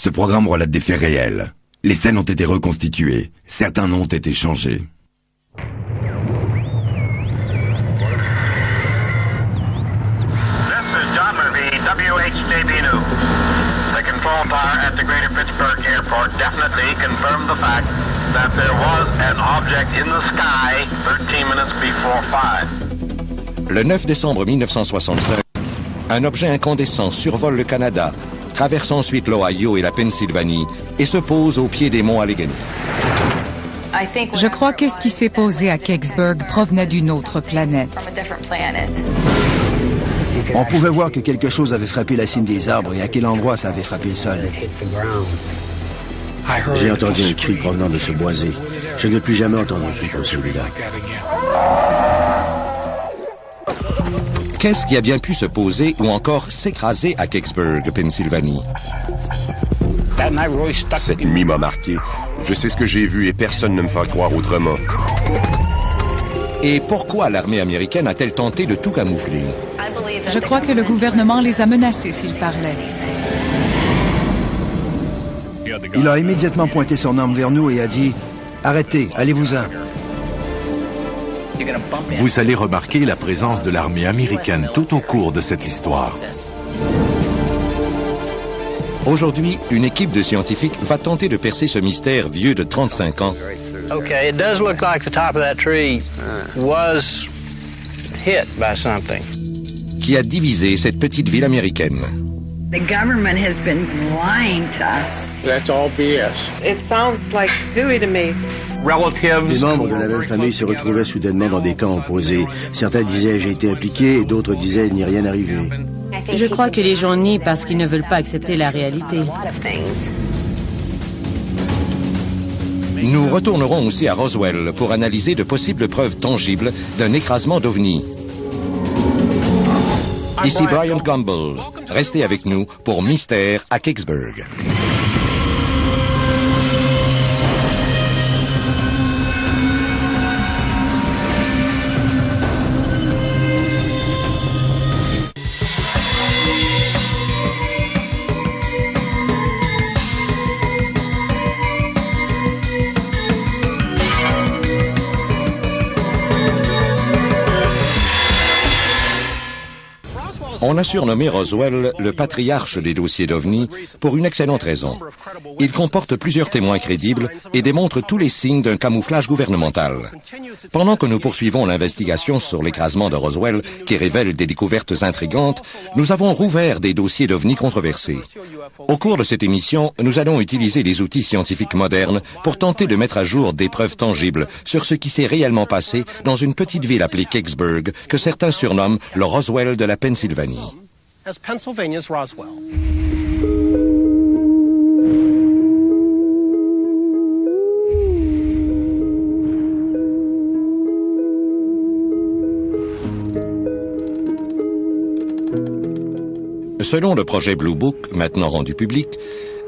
Ce programme relate des faits réels. Les scènes ont été reconstituées. Certains noms ont été changés. WHJB News. The control tower at the Greater Pittsburgh Airport definitely confirmed the fact that there was an object in the sky 13 minutes before 5. Le 9 décembre 1965, un objet incandescent survole le Canada, traverse ensuite l'Ohio et la Pennsylvanie et se pose au pied des monts Allegheny. Je crois que ce qui s'est posé à Kecksburg provenait d'une autre planète. On pouvait voir que quelque chose avait frappé la cime des arbres et à quel endroit ça avait frappé le sol. J'ai entendu un cri provenant de ce boisé. Je ne veux plus jamais entendre un cri comme celui-là. Qu'est-ce qui a bien pu se poser ou encore s'écraser à Kecksburg, Pennsylvanie? Cette nuit m'a marqué. Je sais ce que j'ai vu et personne ne me fera croire autrement. Et pourquoi l'armée américaine a-t-elle tenté de tout camoufler? Je crois que le gouvernement les a menacés s'ils parlaient. Il a immédiatement pointé son arme vers nous et a dit « Arrêtez, allez-vous-en ». Vous allez remarquer la présence de l'armée américaine tout au cours de cette histoire. Aujourd'hui, une équipe de scientifiques va tenter de percer ce mystère vieux de 35 ans. Okay, it does look like the top of that tree was hit by something. Qui a divisé cette petite ville américaine. The government has been lying to us. That's all BS. It sounds like hooey to me. Les membres de la même famille se retrouvaient soudainement dans des camps opposés. Certains disaient « j'ai été impliqué » et d'autres disaient « il n'y est rien arrivé ». Je crois que les gens nient parce qu'ils ne veulent pas accepter la réalité. Nous retournerons aussi à Roswell pour analyser de possibles preuves tangibles d'un écrasement d'OVNI. Ici Brian Campbell. Restez avec nous pour Mystère à Kecksburg. On a surnommé Roswell le patriarche des dossiers d'OVNI pour une excellente raison. Il comporte plusieurs témoins crédibles et démontre tous les signes d'un camouflage gouvernemental. Pendant que nous poursuivons l'investigation sur l'écrasement de Roswell, qui révèle des découvertes intrigantes, nous avons rouvert des dossiers d'OVNI controversés. Au cours de cette émission, nous allons utiliser les outils scientifiques modernes pour tenter de mettre à jour des preuves tangibles sur ce qui s'est réellement passé dans une petite ville appelée Kecksburg, que certains surnomment le Roswell de la Pennsylvanie. As Pennsylvania's Roswell. Selon le projet Blue Book, maintenant rendu public,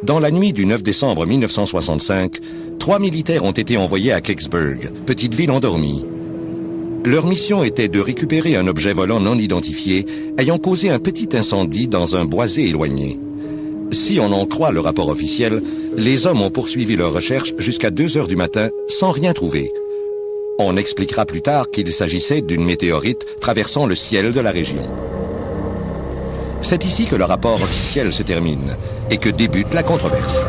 dans la nuit du 9 décembre 1965, 3 militaires ont été envoyés à Kecksburg, petite ville endormie. Leur mission était de récupérer un objet volant non identifié ayant causé un petit incendie dans un boisé éloigné. Si on en croit le rapport officiel, les hommes ont poursuivi leurs recherches jusqu'à 2 heures du matin sans rien trouver. On expliquera plus tard qu'il s'agissait d'une météorite traversant le ciel de la région. C'est ici que le rapport officiel se termine et que débute la controverse.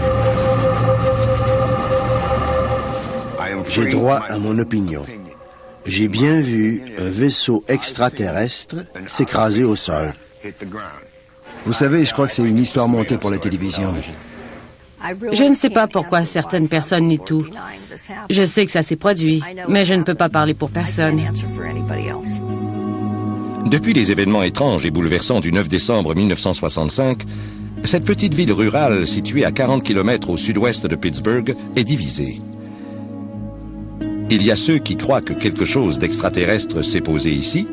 J'ai droit à mon opinion. J'ai bien vu un vaisseau extraterrestre s'écraser au sol. Vous savez, je crois que c'est une histoire montée pour la télévision. Je ne sais pas pourquoi certaines personnes nient tout. Je sais que ça s'est produit, mais je ne peux pas parler pour personne. Depuis les événements étranges et bouleversants du 9 décembre 1965, cette petite ville rurale située à 40 km au sud-ouest de Pittsburgh est divisée. Il y a ceux qui croient que quelque chose d'extraterrestre s'est posé ici,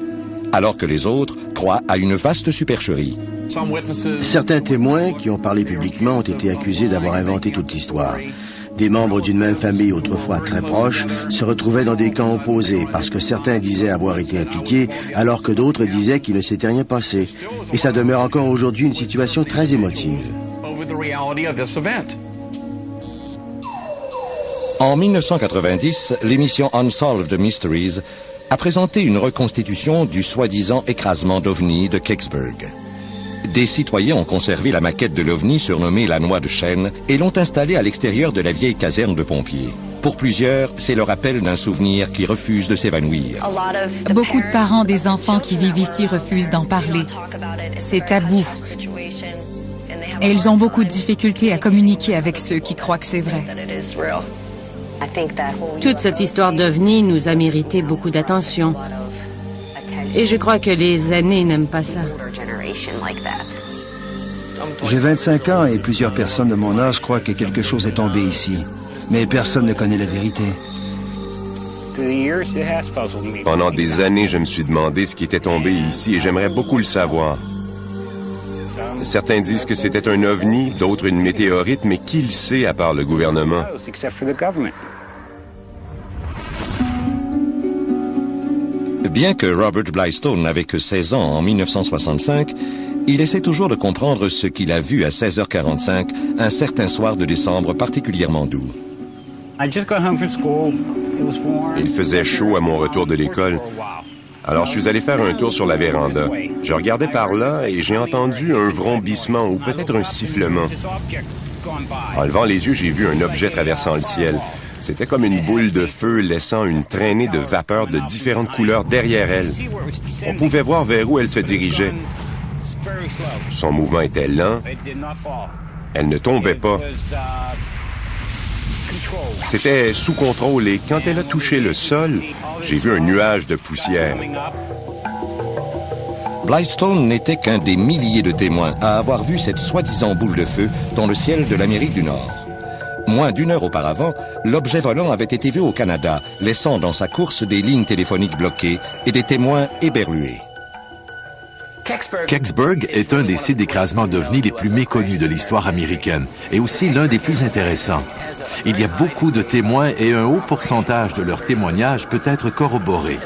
alors que les autres croient à une vaste supercherie. Certains témoins qui ont parlé publiquement ont été accusés d'avoir inventé toute l'histoire. Des membres d'une même famille autrefois très proches se retrouvaient dans des camps opposés parce que certains disaient avoir été impliqués alors que d'autres disaient qu'il ne s'était rien passé. Et ça demeure encore aujourd'hui une situation très émotive. En 1990, l'émission Unsolved Mysteries a présenté une reconstitution du soi-disant écrasement d'OVNI de Kecksburg. Des citoyens ont conservé la maquette de l'OVNI surnommée la Noix de Chêne et l'ont installée à l'extérieur de la vieille caserne de pompiers. Pour plusieurs, c'est le rappel d'un souvenir qui refuse de s'évanouir. Beaucoup de parents des enfants qui vivent ici refusent d'en parler. C'est tabou. Et ils ont beaucoup de difficultés à communiquer avec ceux qui croient que c'est vrai. Toute cette histoire d'OVNI nous a mérité beaucoup d'attention. Et je crois que les aînés n'aiment pas ça. J'ai 25 ans et plusieurs personnes de mon âge croient que quelque chose est tombé ici. Mais personne ne connaît la vérité. Pendant des années, je me suis demandé ce qui était tombé ici et j'aimerais beaucoup le savoir. Certains disent que c'était un ovni, d'autres une météorite, mais qui le sait à part le gouvernement? Bien que Robert Blystone n'avait que 16 ans en 1965, il essaie toujours de comprendre ce qu'il a vu à 16h45 un certain soir de décembre particulièrement doux. Il faisait chaud à mon retour de l'école. Alors je suis allé faire un tour sur la véranda. Je regardais par là et j'ai entendu un vrombissement ou peut-être un sifflement. En levant les yeux, j'ai vu un objet traversant le ciel. C'était comme une boule de feu laissant une traînée de vapeur de différentes couleurs derrière elle. On pouvait voir vers où elle se dirigeait. Son mouvement était lent. Elle ne tombait pas. C'était sous contrôle et quand elle a touché le sol, j'ai vu un nuage de poussière. Blystone n'était qu'un des milliers de témoins à avoir vu cette soi-disant boule de feu dans le ciel de l'Amérique du Nord. Moins d'une heure auparavant, l'objet volant avait été vu au Canada, laissant dans sa course des lignes téléphoniques bloquées et des témoins éberlués. Kecksburg est un des sites d'écrasement d'OVNI les plus méconnus de l'histoire américaine et aussi l'un des plus intéressants. Il y a beaucoup de témoins et un haut pourcentage de leurs témoignages peut être corroboré.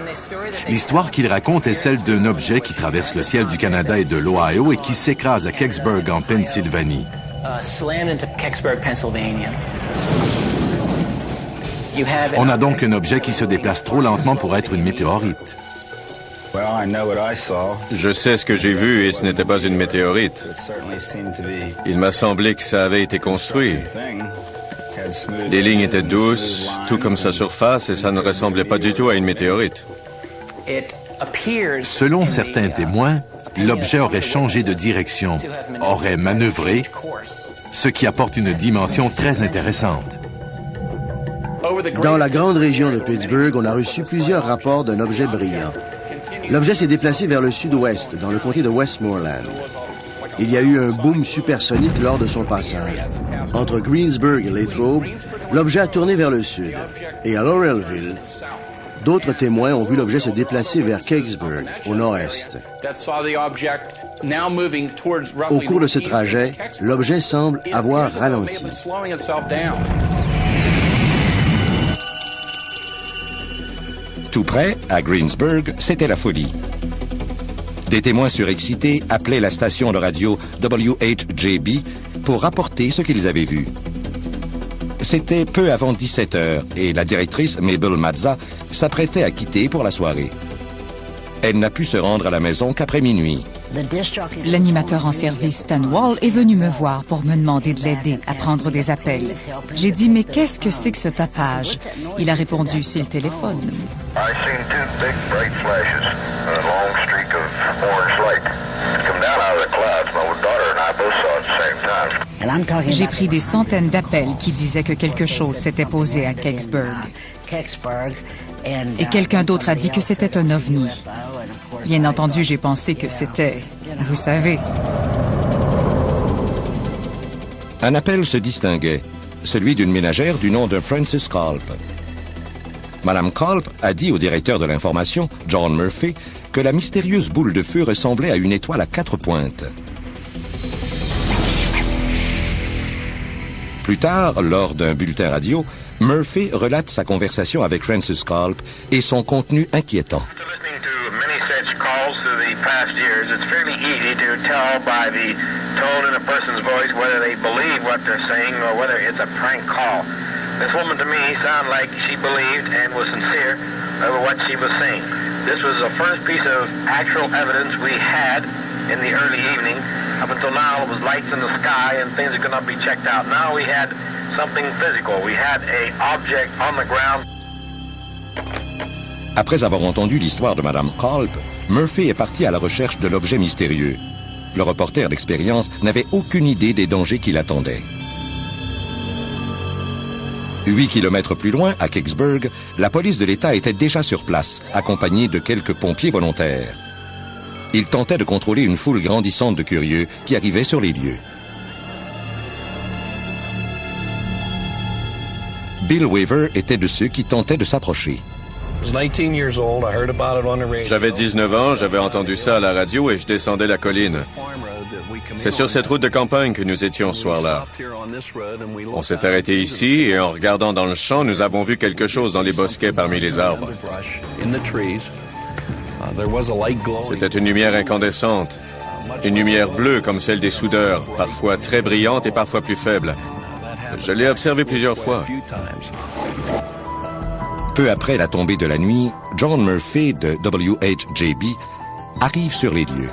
L'histoire qu'ils racontent est celle d'un objet qui traverse le ciel du Canada et de l'Ohio et qui s'écrase à Kecksburg en Pennsylvanie. On a donc un objet qui se déplace trop lentement pour être une météorite. Je sais ce que j'ai vu et ce n'était pas une météorite. Il m'a semblé que ça avait été construit. Les lignes étaient douces, tout comme sa surface, et ça ne ressemblait pas du tout à une météorite. Selon certains témoins, l'objet aurait changé de direction, aurait manœuvré, ce qui apporte une dimension très intéressante. Dans la grande région de Pittsburgh, on a reçu plusieurs rapports d'un objet brillant. L'objet s'est déplacé vers le sud-ouest, dans le comté de Westmoreland. Il y a eu un boom supersonique lors de son passage. Entre Greensburg et Latrobe, l'objet a tourné vers le sud. Et à Laurelville, d'autres témoins ont vu l'objet se déplacer vers Kecksburg, au nord-est. Au cours de ce trajet, l'objet semble avoir ralenti. Tout près, à Greensburg, c'était la folie. Des témoins surexcités appelaient la station de radio WHJB pour rapporter ce qu'ils avaient vu. C'était peu avant 17 heures et la directrice, Mabel Mazza, s'apprêtait à quitter pour la soirée. Elle n'a pu se rendre à la maison qu'après minuit. L'animateur en service Stan Wall est venu me voir pour me demander de l'aider à prendre des appels. J'ai dit, mais qu'est-ce que c'est que ce tapage? Il a répondu, c'est le téléphone. J'ai pris des centaines d'appels qui disaient que quelque chose s'était posé à Kecksburg. Et quelqu'un d'autre a dit que c'était un ovni. Bien entendu, j'ai pensé que c'était, vous savez. Un appel se distinguait, celui d'une ménagère du nom de Frances Culp. Madame Culp a dit au directeur de l'information, John Murphy, que la mystérieuse boule de feu ressemblait à une étoile à 4 pointes. Plus tard, lors d'un bulletin radio, Murphy relate sa conversation avec Frances Culp et son contenu inquiétant. Calls through the past years, it's fairly easy to tell by the tone in a person's voice, whether they believe what they're saying or whether it's a prank call. This woman to me sounded like she believed and was sincere over what she was saying. This was the first piece of actual evidence we had in the early evening. Up until now, it was lights in the sky and things that could not be checked out. Now we had something physical. We had an object on the ground. Après avoir entendu l'histoire de Madame Culp, Murphy est parti à la recherche de l'objet mystérieux. Le reporter d'expérience n'avait aucune idée des dangers qui l'attendaient. 8 kilomètres plus loin, à Kecksburg, la police de l'État était déjà sur place, accompagnée de quelques pompiers volontaires. Ils tentaient de contrôler une foule grandissante de curieux qui arrivaient sur les lieux. Bill Weaver était de ceux qui tentaient de s'approcher. J'avais 19 ans, j'avais entendu ça à la radio et je descendais la colline. C'est sur cette route de campagne que nous étions ce soir-là. On s'est arrêté ici et en regardant dans le champ, nous avons vu quelque chose dans les bosquets parmi les arbres. C'était une lumière incandescente, une lumière bleue comme celle des soudeurs, parfois très brillante et parfois plus faible. Je l'ai observé plusieurs fois. Peu après la tombée de la nuit, John Murphy de WHJB arrive sur les lieux.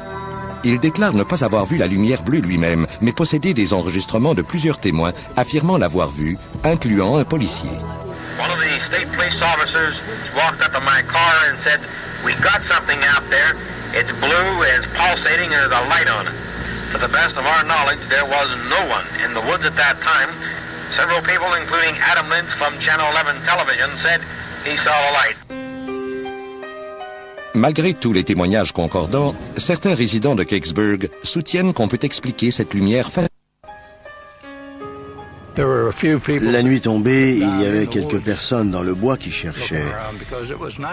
Il déclare ne pas avoir vu la lumière bleue lui-même, mais posséder des enregistrements de plusieurs témoins affirmant l'avoir vue, incluant un policier. One of the state police officers walked up to my car and said, "We got something out there. It's blue, it's pulsating, and there's a light on it." To the best of our knowledge, there was no one in the woods at that time. Several people, including Adam Lynch from Channel 11 television, said he saw a light. Malgré tous les témoignages concordants, certains résidents de Kecksburg soutiennent qu'on peut expliquer cette lumière La nuit tombée, il y avait quelques personnes dans le bois qui cherchaient.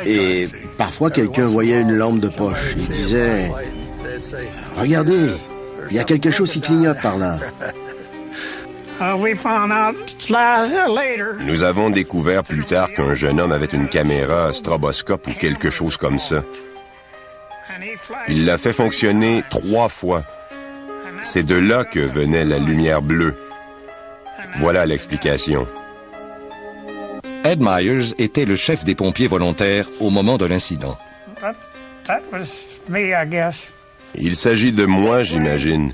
Et parfois, quelqu'un voyait une lampe de poche. Il disait « Regardez, il y a quelque chose qui clignote par là. » Nous avons découvert plus tard qu'un jeune homme avait une caméra stroboscope ou quelque chose comme ça. Il l'a fait fonctionner 3 fois. C'est de là que venait la lumière bleue. Voilà l'explication. Ed Myers était le chef des pompiers volontaires au moment de l'incident. Il s'agit de moi, j'imagine.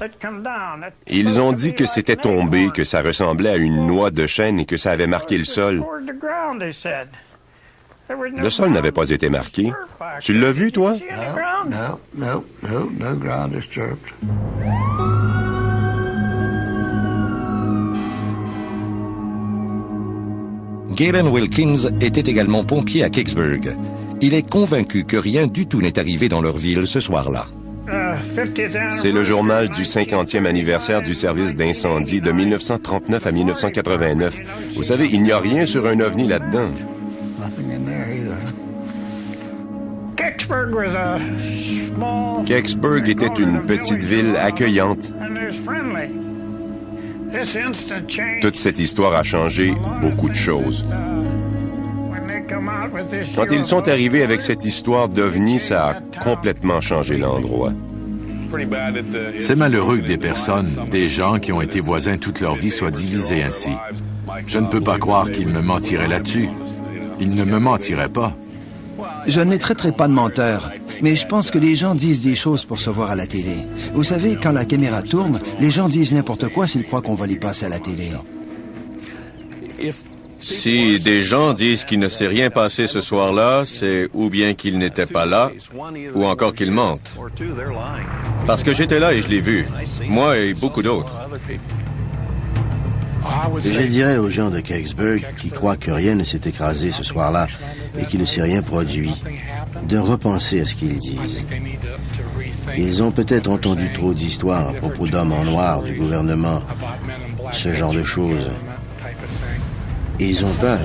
Ils ont dit que c'était tombé, que ça ressemblait à une noix de chêne et que ça avait marqué le sol. Le sol n'avait pas été marqué. Tu l'as vu, toi? No ground disturbed. Galen Wilkins était également pompier à Kecksburg. Il est convaincu que rien du tout n'est arrivé dans leur ville ce soir-là. C'est le journal du 50e anniversaire du service d'incendie de 1939 à 1989. Vous savez, il n'y a rien sur un ovni là-dedans. Kecksburg était une petite ville accueillante. Toute cette histoire a changé beaucoup de choses. Quand ils sont arrivés avec cette histoire d'OVNI, ça a complètement changé l'endroit. C'est malheureux que des personnes, des gens qui ont été voisins toute leur vie soient divisés ainsi. Je ne peux pas croire qu'ils me mentiraient là-dessus. Ils ne me mentiraient pas. Je ne les traiterai pas de menteurs, mais je pense que les gens disent des choses pour se voir à la télé. Vous savez, quand la caméra tourne, les gens disent n'importe quoi s'ils croient qu'on va les passer à la télé. Si des gens disent qu'il ne s'est rien passé ce soir-là, c'est ou bien qu'ils n'étaient pas là, ou encore qu'ils mentent. Parce que j'étais là et je l'ai vu. Moi et beaucoup d'autres. Je dirais aux gens de Kecksburg qui croient que rien ne s'est écrasé ce soir-là et qu'il ne s'est rien produit, de repenser à ce qu'ils disent. Ils ont peut-être entendu trop d'histoires à propos d'hommes en noir du gouvernement, ce genre de choses. Ils ont peur.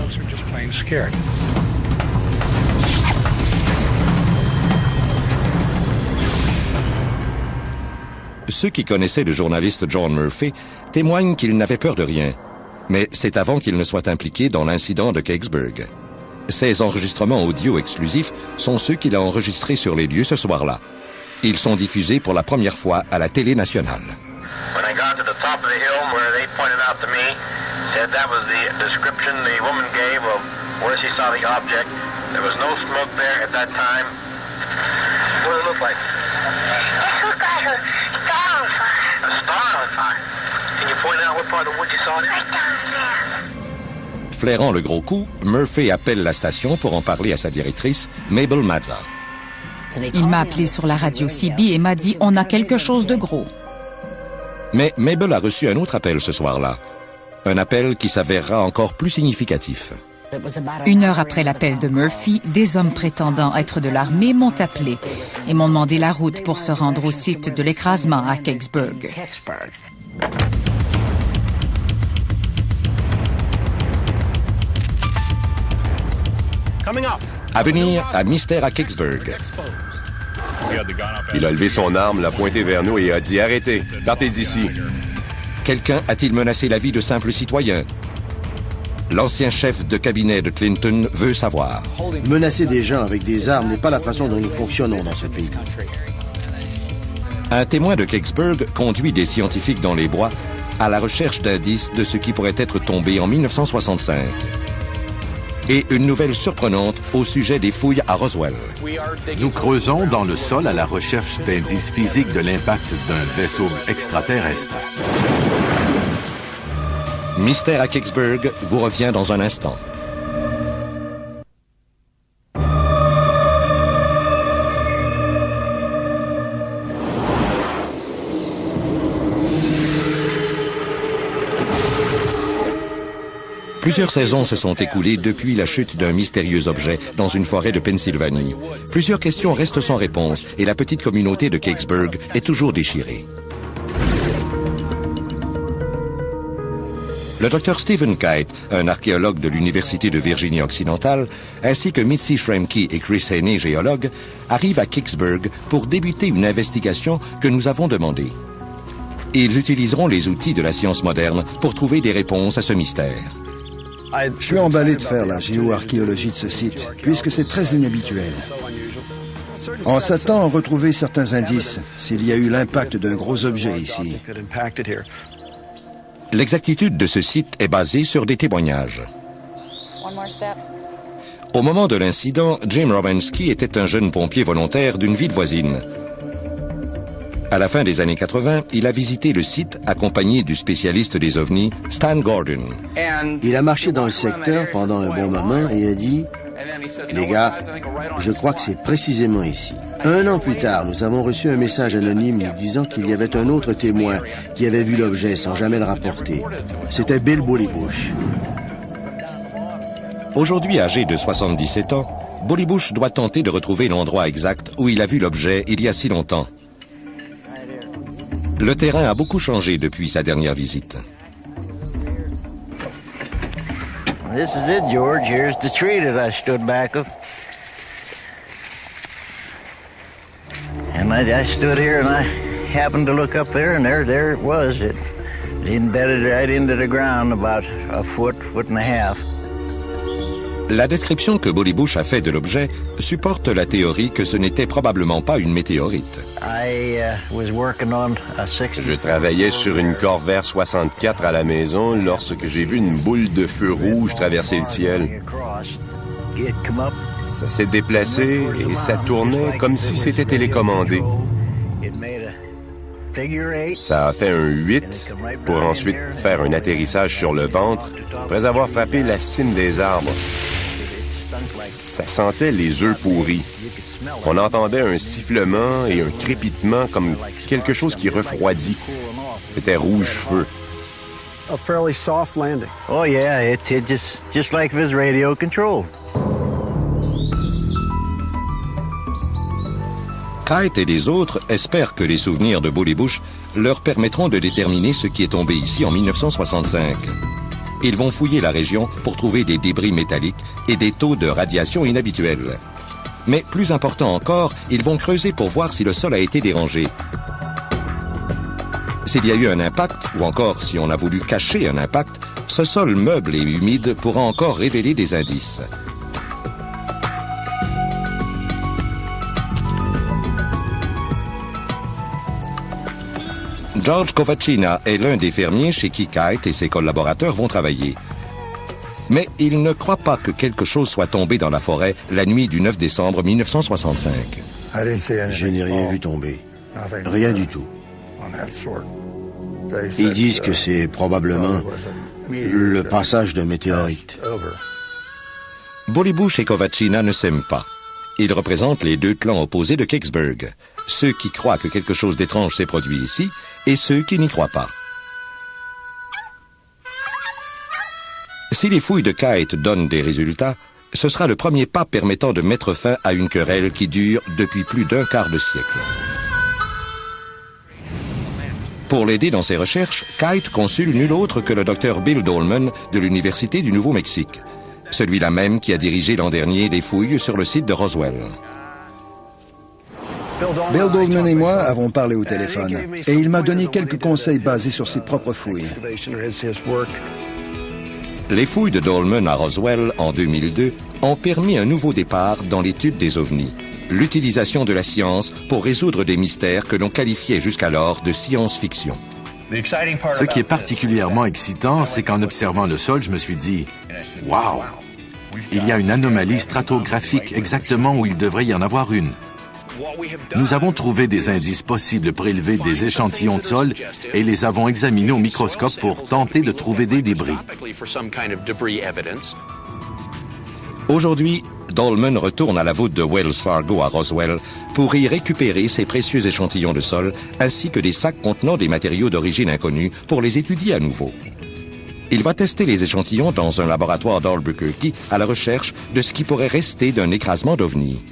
Ceux qui connaissaient le journaliste John Murphy témoignent qu'il n'avait peur de rien. Mais c'est avant qu'il ne soit impliqué dans l'incident de Kecksburg. Ces enregistrements audio exclusifs sont ceux qu'il a enregistrés sur les lieux ce soir-là. Ils sont diffusés pour la première fois à la télé nationale. When I got to the top of the hill where they pointed out to me, said that was the description the woman gave of where she saw the object. There was no smoke there at that time. What did it look like? It looked like a star on fire. A star on fire? Can you point out what part of the wood you saw it in? Right down there. Flairant le gros coup, Murphy appelle la station pour en parler à sa directrice, Mabel Mazza. Il m'a appelé sur la radio CB et m'a dit « On a quelque chose de gros ». Mais Mabel a reçu un autre appel ce soir-là. Un appel qui s'avérera encore plus significatif. 1 heure après l'appel de Murphy, des hommes prétendant être de l'armée m'ont appelé et m'ont demandé la route pour se rendre au site de l'écrasement à Kecksburg. À venir à Mystère à Kecksburg. Il a levé son arme, l'a pointé vers nous et a dit « Arrêtez, partez d'ici ». Quelqu'un a-t-il menacé la vie de simples citoyens? L'ancien chef de cabinet de Clinton veut savoir. Menacer des gens avec des armes n'est pas la façon dont nous fonctionnons dans ce pays. Un témoin de Kecksburg conduit des scientifiques dans les bois à la recherche d'indices de ce qui pourrait être tombé en 1965. Et une nouvelle surprenante au sujet des fouilles à Roswell. Nous creusons dans le sol à la recherche d'indices physiques de l'impact d'un vaisseau extraterrestre. Mystère à Kecksburg vous revient dans un instant. Plusieurs saisons se sont écoulées depuis la chute d'un mystérieux objet dans une forêt de Pennsylvanie. Plusieurs questions restent sans réponse et la petite communauté de Kecksburg est toujours déchirée. Le Dr Stephen Kite, un archéologue de l'Université de Virginie-Occidentale, ainsi que Mitzi Schramke et Chris Haney, géologue, arrivent à Kecksburg pour débuter une investigation que nous avons demandée. Ils utiliseront les outils de la science moderne pour trouver des réponses à ce mystère. Je suis emballé de faire la géoarchéologie de ce site, puisque c'est très inhabituel. On s'attend à retrouver certains indices s'il y a eu l'impact d'un gros objet ici. L'exactitude de ce site est basée sur des témoignages. Au moment de l'incident, Jim Romansky était un jeune pompier volontaire d'une ville voisine. À la fin des années 80, il a visité le site accompagné du spécialiste des ovnis, Stan Gordon. Il a marché dans le secteur pendant un bon moment et a dit « Les gars, je crois que c'est précisément ici. » 1 an plus tard, nous avons reçu un message anonyme nous disant qu'il y avait un autre témoin qui avait vu l'objet sans jamais le rapporter. C'était Bill Bully Bush. Aujourd'hui âgé de 77 ans, Bully Bush doit tenter de retrouver l'endroit exact où il a vu l'objet il y a si longtemps. Le terrain a beaucoup changé depuis sa dernière visite. This is it, George. Here's the tree that I stood back of. And I stood here and I happened to look up there and there it was. It embedded right into the ground about a foot and a half. La description que Bully Bush a fait de l'objet supporte la théorie que ce n'était probablement pas une météorite. Je travaillais sur une Corvair 64 à la maison lorsque j'ai vu une boule de feu rouge traverser le ciel. Ça s'est déplacé et ça tournait comme si c'était télécommandé. Ça a fait un 8 pour ensuite faire un atterrissage sur le ventre après avoir frappé la cime des arbres. Ça sentait les œufs pourris. On entendait un sifflement et un crépitement comme quelque chose qui refroidit. C'était rouge-feu. A fairly soft landing. Oh yeah, it just like it was radio controlled. Kite et les autres espèrent que les souvenirs de Bully Bush leur permettront de déterminer ce qui est tombé ici en 1965. Ils vont fouiller la région pour trouver des débris métalliques et des taux de radiation inhabituels. Mais plus important encore, ils vont creuser pour voir si le sol a été dérangé. S'il y a eu un impact, ou encore si on a voulu cacher un impact, ce sol meuble et humide pourra encore révéler des indices. George Kovacina est l'un des fermiers chez qui Kite et ses collaborateurs vont travailler. Mais il ne croit pas que quelque chose soit tombé dans la forêt la nuit du 9 décembre 1965. Je n'ai rien vu tomber. Rien du tout. Ils disent que c'est probablement le passage d'un météorite. Bully Bush et Kovacina ne s'aiment pas. Ils représentent les deux clans opposés de Kecksburg. Ceux qui croient que quelque chose d'étrange s'est produit ici et ceux qui n'y croient pas. Si les fouilles de Kite donnent des résultats, ce sera le premier pas permettant de mettre fin à une querelle qui dure depuis plus d'un quart de siècle. Pour l'aider dans ses recherches, Kite consulte nul autre que le docteur Bill Dolman de l'Université du Nouveau-Mexique, celui-là même qui a dirigé l'an dernier les fouilles sur le site de Roswell. Bill Dolman et moi avons parlé au téléphone et il m'a donné quelques conseils basés sur ses propres fouilles. Les fouilles de Dolman à Roswell en 2002 ont permis un nouveau départ dans l'étude des ovnis, l'utilisation de la science pour résoudre des mystères que l'on qualifiait jusqu'alors de science-fiction. Ce qui est particulièrement excitant, c'est qu'en observant le sol, je me suis dit « Wow! Il y a une anomalie stratographique exactement où il devrait y en avoir une. » Nous avons trouvé des indices possibles prélevés des échantillons de sol et les avons examinés au microscope pour tenter de trouver des débris. Aujourd'hui, Dolman retourne à la voûte de Wells Fargo à Roswell pour y récupérer ses précieux échantillons de sol ainsi que des sacs contenant des matériaux d'origine inconnue pour les étudier à nouveau. Il va tester les échantillons dans un laboratoire d'Albuquerque à la recherche de ce qui pourrait rester d'un écrasement d'ovnis.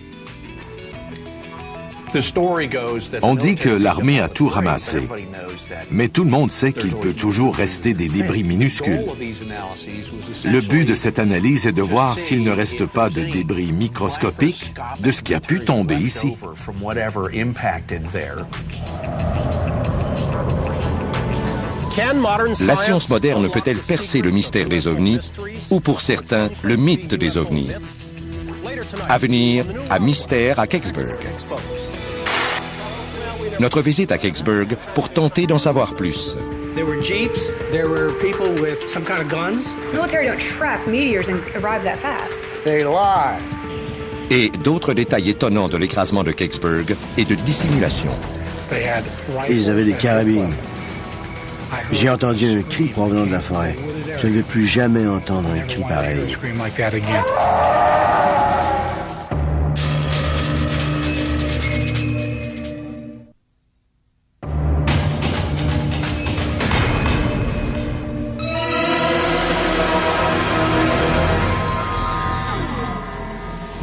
On dit que l'armée a tout ramassé, mais tout le monde sait qu'il peut toujours rester des débris minuscules. Le but de cette analyse est de voir s'il ne reste pas de débris microscopiques de ce qui a pu tomber ici. La science moderne peut-elle percer le mystère des ovnis ou, pour certains, le mythe des ovnis? À venir, à Mystère à Kecksburg. Notre visite à Kecksburg pour tenter d'en savoir plus. There were jeeps, there were people with some kind of guns. Military don't track meteors and arrive that fast. They lie. Et d'autres détails étonnants de l'écrasement de Kecksburg et de dissimulation. Ils avaient des carabines. J'ai entendu un cri provenant de la forêt. Je ne vais plus jamais entendre un cri pareil.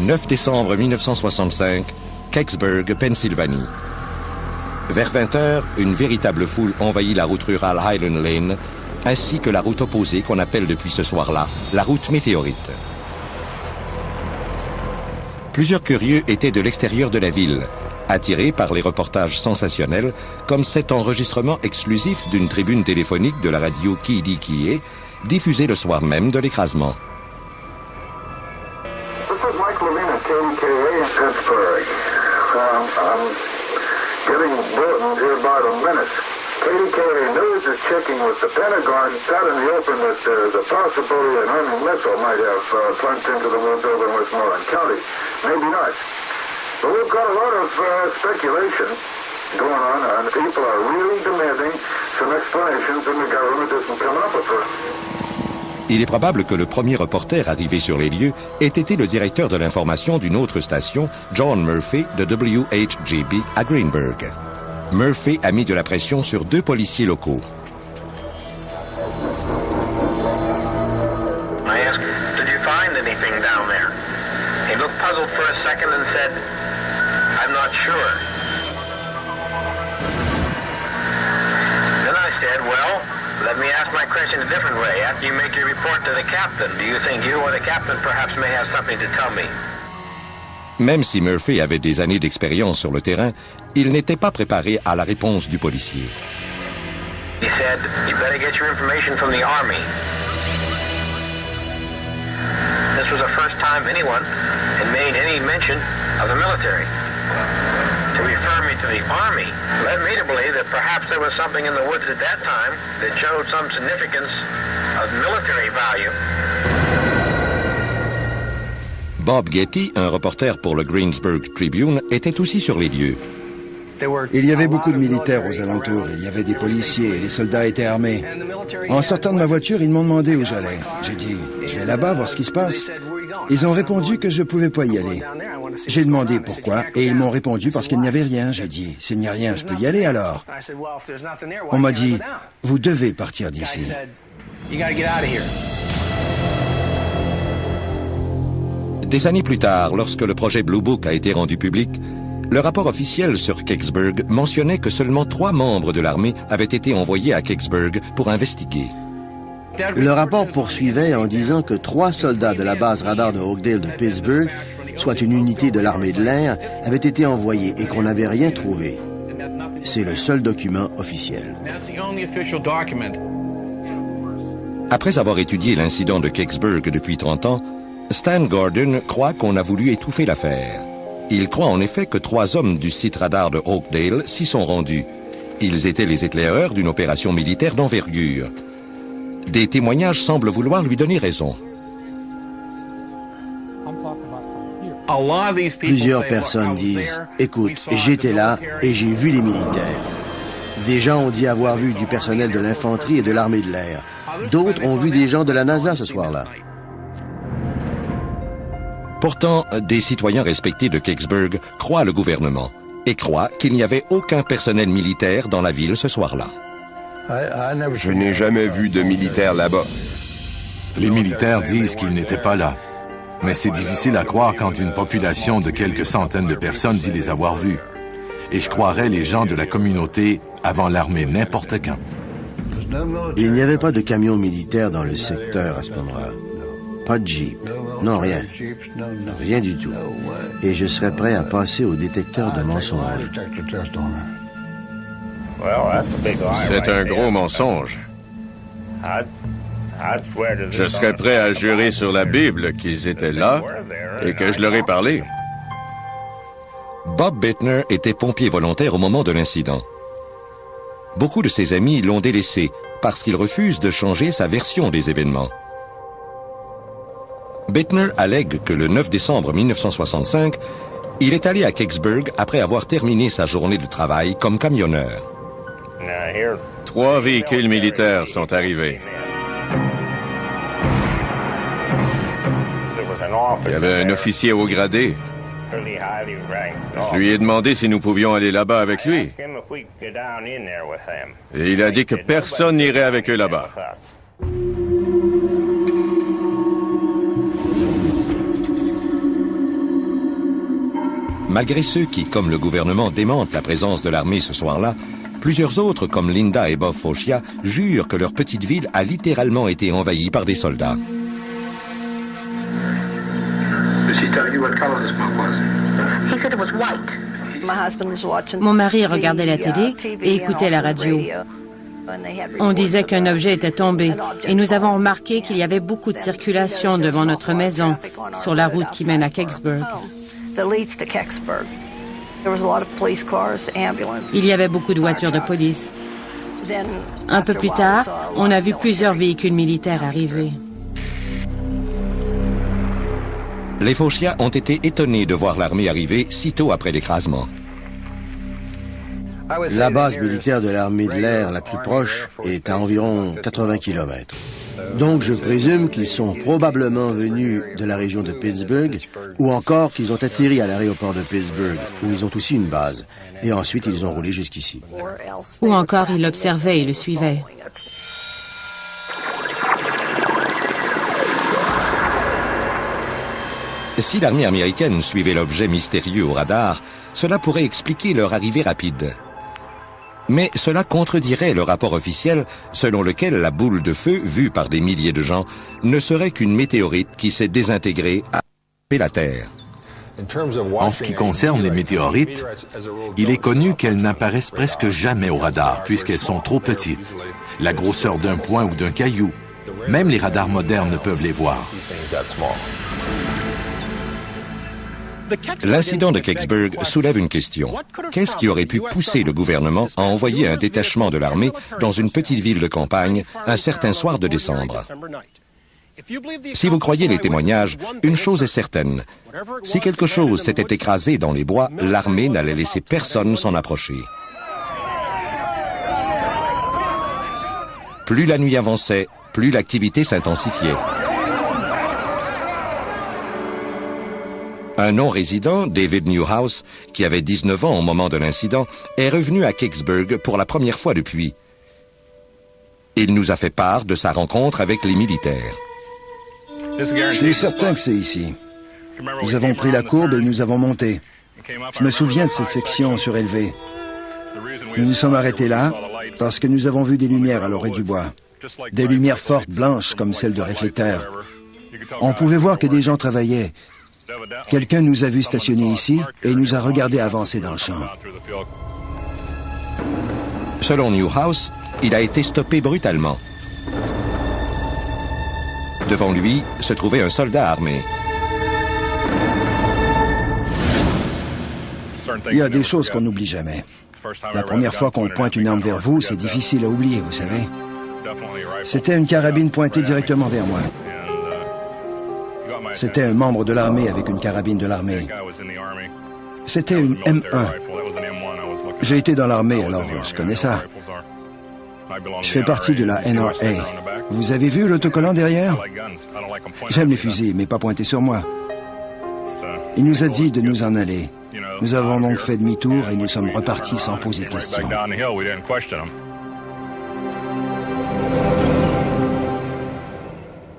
« 9 décembre 1965, Kecksburg, Pennsylvanie. Vers 20 heures, une véritable foule envahit la route rurale Highland Lane, ainsi que la route opposée qu'on appelle depuis ce soir-là la route météorite. Plusieurs curieux étaient de l'extérieur de la ville, attirés par les reportages sensationnels, comme cet enregistrement exclusif d'une tribune téléphonique de la radio KDKA, diffusée le soir même de l'écrasement. Pittsburgh. I'm getting bulletins here about a minute. KDKA News is checking with the Pentagon, out in the open that there's a possibility an Army missile might have plunged into the woods over in Westmoreland County. Maybe not. But we've got a lot of speculation going on, and people are really demanding some explanations, and the government isn't coming up with them. Il est probable que le premier reporter arrivé sur les lieux ait été le directeur de l'information d'une autre station, John Murphy, de WHJB à Greenburg. Murphy a mis de la pression sur deux policiers locaux. I asked, did you find anything down there? He looked puzzled for a second and said, I'm not sure. Then I said, well, let me ask my question a different way. After you make your report to the captain, do you think you or the captain perhaps may have something to tell me? Même si Murphy avait des années d'expérience sur le terrain, il n'était pas préparé à la réponse du policier. He said, you better get your information from the Army. This was the first time anyone had made any mention of the military. to refer me to the Army led me to believe that perhaps there was something in the woods at that time that showed some significance of military value. Bob Getty, un reporter pour le Greensburg Tribune, était aussi sur les lieux. Il y avait beaucoup de militaires aux alentours. Il y avait des policiers et les soldats étaient armés. En sortant de ma voiture, ils m'ont demandé où j'allais. J'ai dit, je vais là-bas voir ce qui se passe. Ils ont répondu que je pouvais pas y aller. J'ai demandé pourquoi et ils m'ont répondu parce qu'il n'y avait rien. J'ai dit, s'il n'y a rien, je peux y aller alors. On m'a dit, vous devez partir d'ici. Des années plus tard, lorsque le projet Blue Book a été rendu public, le rapport officiel sur Kecksburg mentionnait que seulement 3 membres de l'armée avaient été envoyés à Kecksburg pour investiguer. Le rapport poursuivait en disant que 3 soldats de la base radar de Oakdale de Pittsburgh, soit une unité de l'armée de l'air, avaient été envoyés et qu'on n'avait rien trouvé. C'est le seul document officiel. Après avoir étudié l'incident de Kecksburg depuis 30 ans, Stan Gordon croit qu'on a voulu étouffer l'affaire. Il croit en effet que 3 hommes du site radar de Oakdale s'y sont rendus. Ils étaient les éclaireurs d'une opération militaire d'envergure. Des témoignages semblent vouloir lui donner raison. Plusieurs personnes disent « Écoute, j'étais là et j'ai vu les militaires. » Des gens ont dit avoir vu du personnel de l'infanterie et de l'armée de l'air. D'autres ont vu des gens de la NASA ce soir-là. Pourtant, des citoyens respectés de Kecksburg croient le gouvernement et croient qu'il n'y avait aucun personnel militaire dans la ville ce soir-là. Je n'ai jamais vu de militaires là-bas. Les militaires disent qu'ils n'étaient pas là. Mais c'est difficile à croire quand une population de quelques centaines de personnes dit les avoir vus. Et je croirais les gens de la communauté avant l'armée n'importe quand. Il n'y avait pas de camion militaire dans le secteur à ce moment-là. Pas de Jeep. Non, rien. Rien du tout. Et je serais prêt à passer au détecteur de mensonges. C'est un gros mensonge. Je serais prêt à jurer sur la Bible qu'ils étaient là et que je leur ai parlé. Bob Bittner était pompier volontaire au moment de l'incident. Beaucoup de ses amis l'ont délaissé parce qu'il refuse de changer sa version des événements. Bittner allègue que le 9 décembre 1965, il est allé à Kecksburg après avoir terminé sa journée de travail comme camionneur. 3 véhicules militaires sont arrivés. Il y avait un officier haut gradé. Je lui ai demandé si nous pouvions aller là-bas avec lui. Et il a dit que personne n'irait avec eux là-bas. Malgré ceux qui, comme le gouvernement, démentent la présence de l'armée ce soir-là, plusieurs autres, comme Linda et Bob Focia, jurent que leur petite ville a littéralement été envahie par des soldats. Mon mari regardait la télé et écoutait la radio. On disait qu'un objet était tombé et nous avons remarqué qu'il y avait beaucoup de circulation devant notre maison sur la route qui mène à Kecksburg. Il y avait beaucoup de voitures de police. Un peu plus tard, on a vu plusieurs véhicules militaires arriver. Les Focia ont été étonnés de voir l'armée arriver sitôt après l'écrasement. La base militaire de l'armée de l'air la plus proche est à environ 80 km. Donc je présume qu'ils sont probablement venus de la région de Pittsburgh ou encore qu'ils ont atterri à l'aéroport de Pittsburgh où ils ont aussi une base. Et ensuite ils ont roulé jusqu'ici. Ou encore ils l'observaient et le suivaient. Si l'armée américaine suivait l'objet mystérieux au radar, cela pourrait expliquer leur arrivée rapide. Mais cela contredirait le rapport officiel selon lequel la boule de feu, vue par des milliers de gens, ne serait qu'une météorite qui s'est désintégrée à la Terre. En ce qui concerne les météorites, il est connu qu'elles n'apparaissent presque jamais au radar puisqu'elles sont trop petites. La grosseur d'un point ou d'un caillou. Même les radars modernes ne peuvent les voir. L'incident de Kecksburg soulève une question. Qu'est-ce qui aurait pu pousser le gouvernement à envoyer un détachement de l'armée dans une petite ville de campagne un certain soir de décembre? Si vous croyez les témoignages, une chose est certaine. Si quelque chose s'était écrasé dans les bois, l'armée n'allait laisser personne s'en approcher. Plus la nuit avançait, plus l'activité s'intensifiait. Un non-résident, David Newhouse, qui avait 19 ans au moment de l'incident, est revenu à Kecksburg pour la première fois depuis. Il nous a fait part de sa rencontre avec les militaires. Je suis certain que c'est ici. Nous avons pris la courbe et nous avons monté. Je me souviens de cette section surélevée. Nous nous sommes arrêtés là parce que nous avons vu des lumières à l'orée du bois. Des lumières fortes, blanches, comme celles de réflecteurs. On pouvait voir que des gens travaillaient. Quelqu'un nous a vus stationner ici et nous a regardés avancer dans le champ. Selon Newhouse, il a été stoppé brutalement. Devant lui se trouvait un soldat armé. Il y a des choses qu'on n'oublie jamais. La première fois qu'on pointe une arme vers vous, c'est difficile à oublier, vous savez. C'était une carabine pointée directement vers moi. C'était un membre de l'armée avec une carabine de l'armée. C'était une M1. J'ai été dans l'armée, alors je connais ça. Je fais partie de la NRA. Vous avez vu l'autocollant derrière? J'aime les fusils, mais pas pointés sur moi. Il nous a dit de nous en aller. Nous avons donc fait demi-tour et nous sommes repartis sans poser de questions.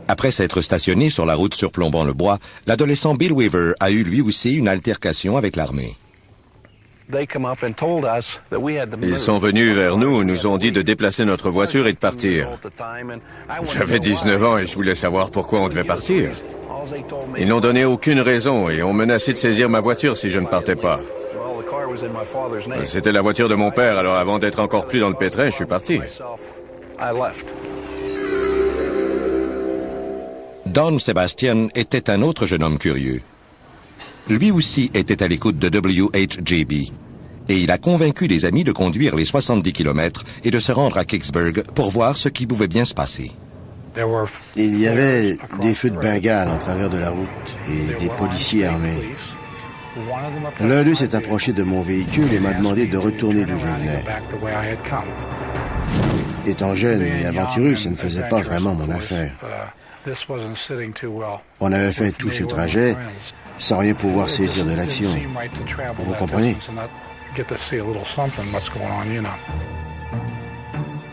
Après s'être stationné sur la route surplombant le bois, l'adolescent Bill Weaver a eu lui aussi une altercation avec l'armée. Ils sont venus vers nous, nous ont dit de déplacer notre voiture et de partir. J'avais 19 ans et je voulais savoir pourquoi on devait partir. Ils n'ont donné aucune raison et ont menacé de saisir ma voiture si je ne partais pas. C'était la voiture de mon père, alors avant d'être encore plus dans le pétrin, je suis parti. Don Sebastian était un autre jeune homme curieux. Lui aussi était à l'écoute de WHJB. Et il a convaincu les amis de conduire les 70 km et de se rendre à Kecksburg pour voir ce qui pouvait bien se passer. Il y avait des feux de Bengale en travers de la route et des policiers armés. L'un d'eux s'est approché de mon véhicule et m'a demandé de retourner d'où je venais. Étant jeune et aventureux, ça ne faisait pas vraiment mon affaire. On avait fait tout ce trajet sans rien pouvoir saisir de l'action. Vous comprenez?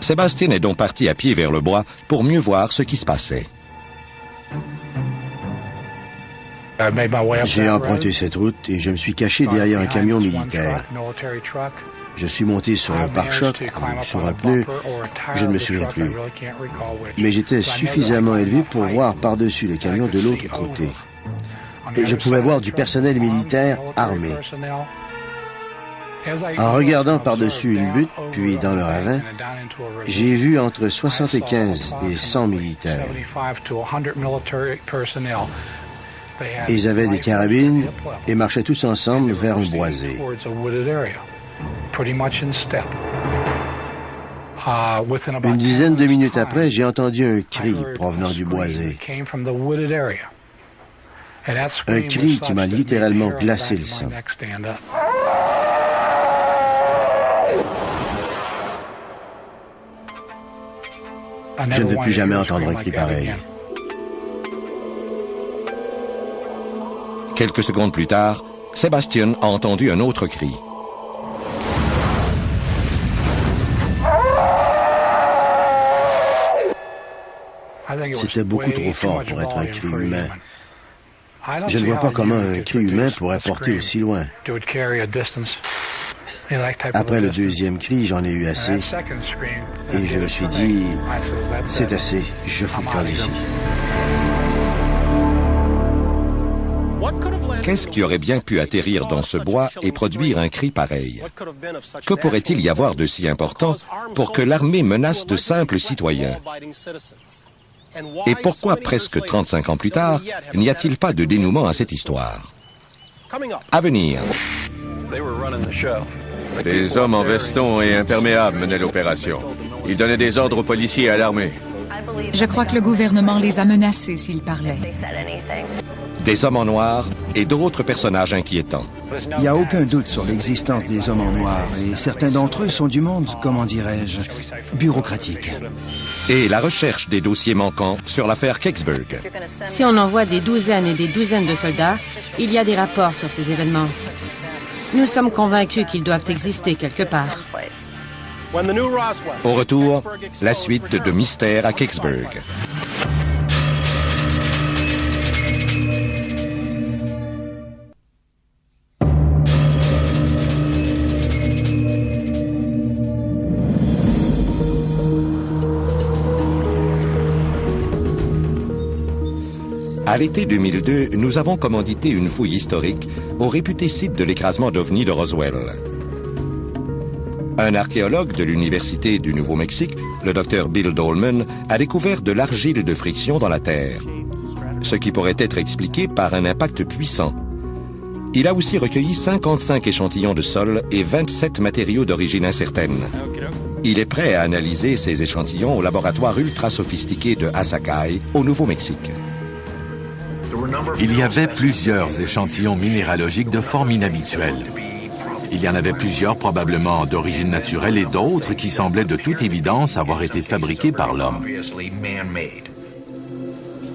Sébastien est donc parti à pied vers le bois pour mieux voir ce qui se passait. J'ai emprunté cette route et je me suis caché derrière un camion militaire. Je suis monté sur le pare-choc ou sur un pneu, je ne me souviens plus. Mais j'étais suffisamment élevé pour voir par-dessus le camion de l'autre côté. Et je pouvais voir du personnel militaire armé. En regardant par-dessus une butte, puis dans le ravin, j'ai vu entre 75 et 100 militaires. Ils avaient des carabines et marchaient tous ensemble vers un boisé. Une dizaine de minutes après, j'ai entendu un cri provenant du boisé. Un cri qui m'a littéralement glacé le sang. Je ne veux plus jamais entendre un cri pareil. Quelques secondes plus tard, Sébastien a entendu un autre cri. C'était beaucoup trop fort pour être un cri humain. Je ne vois pas comment un cri humain pourrait porter aussi loin. Après le deuxième cri, j'en ai eu assez. Et je me suis dit, c'est assez, je fous le camp d'ici. Qu'est-ce qui aurait bien pu atterrir dans ce bois et produire un cri pareil? Que pourrait-il y avoir de si important pour que l'armée menace de simples citoyens? Et pourquoi, presque 35 ans plus tard, n'y a-t-il pas de dénouement à cette histoire? À venir. Des hommes en veston et imperméables menaient l'opération. Ils donnaient des ordres aux policiers et à l'armée. Je crois que le gouvernement les a menacés s'ils parlaient. Des hommes en noir et d'autres personnages inquiétants. Il n'y a aucun doute sur l'existence des hommes en noir et certains d'entre eux sont du monde, comment dirais-je, bureaucratique. Et la recherche des dossiers manquants sur l'affaire Kecksburg. Si on envoie des douzaines et des douzaines de soldats, il y a des rapports sur ces événements. Nous sommes convaincus qu'ils doivent exister quelque part. Au retour, la suite de Mystère à Kecksburg. À l'été 2002, nous avons commandité une fouille historique au réputé site de l'écrasement d'OVNI de Roswell. Un archéologue de l'Université du Nouveau-Mexique, le Dr Bill Dolman, a découvert de l'argile de friction dans la Terre, ce qui pourrait être expliqué par un impact puissant. Il a aussi recueilli 55 échantillons de sol et 27 matériaux d'origine incertaine. Il est prêt à analyser ces échantillons au laboratoire ultra sophistiqué de Asakai, au Nouveau-Mexique. Il y avait plusieurs échantillons minéralogiques de forme inhabituelle. Il y en avait plusieurs probablement d'origine naturelle et d'autres qui semblaient de toute évidence avoir été fabriqués par l'homme.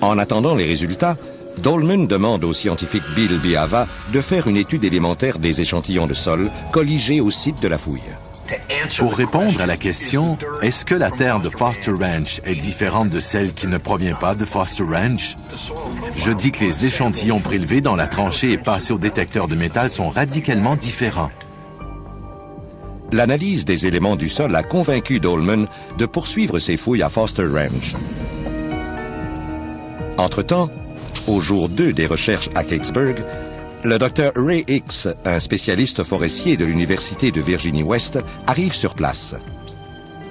En attendant les résultats, Dolman demande au scientifique Bill Biava de faire une étude élémentaire des échantillons de sol colligés au site de la fouille. Pour répondre à la question, est-ce que la terre de Foster Ranch est différente de celle qui ne provient pas de Foster Ranch? Je dis que les échantillons prélevés dans la tranchée et passés au détecteur de métal sont radicalement différents. L'analyse des éléments du sol a convaincu Dolman de poursuivre ses fouilles à Foster Ranch. Entre-temps, au jour 2 des recherches à Kecksburg, le Dr Ray Hicks, un spécialiste forestier de l'Université de Virginie-Ouest, arrive sur place.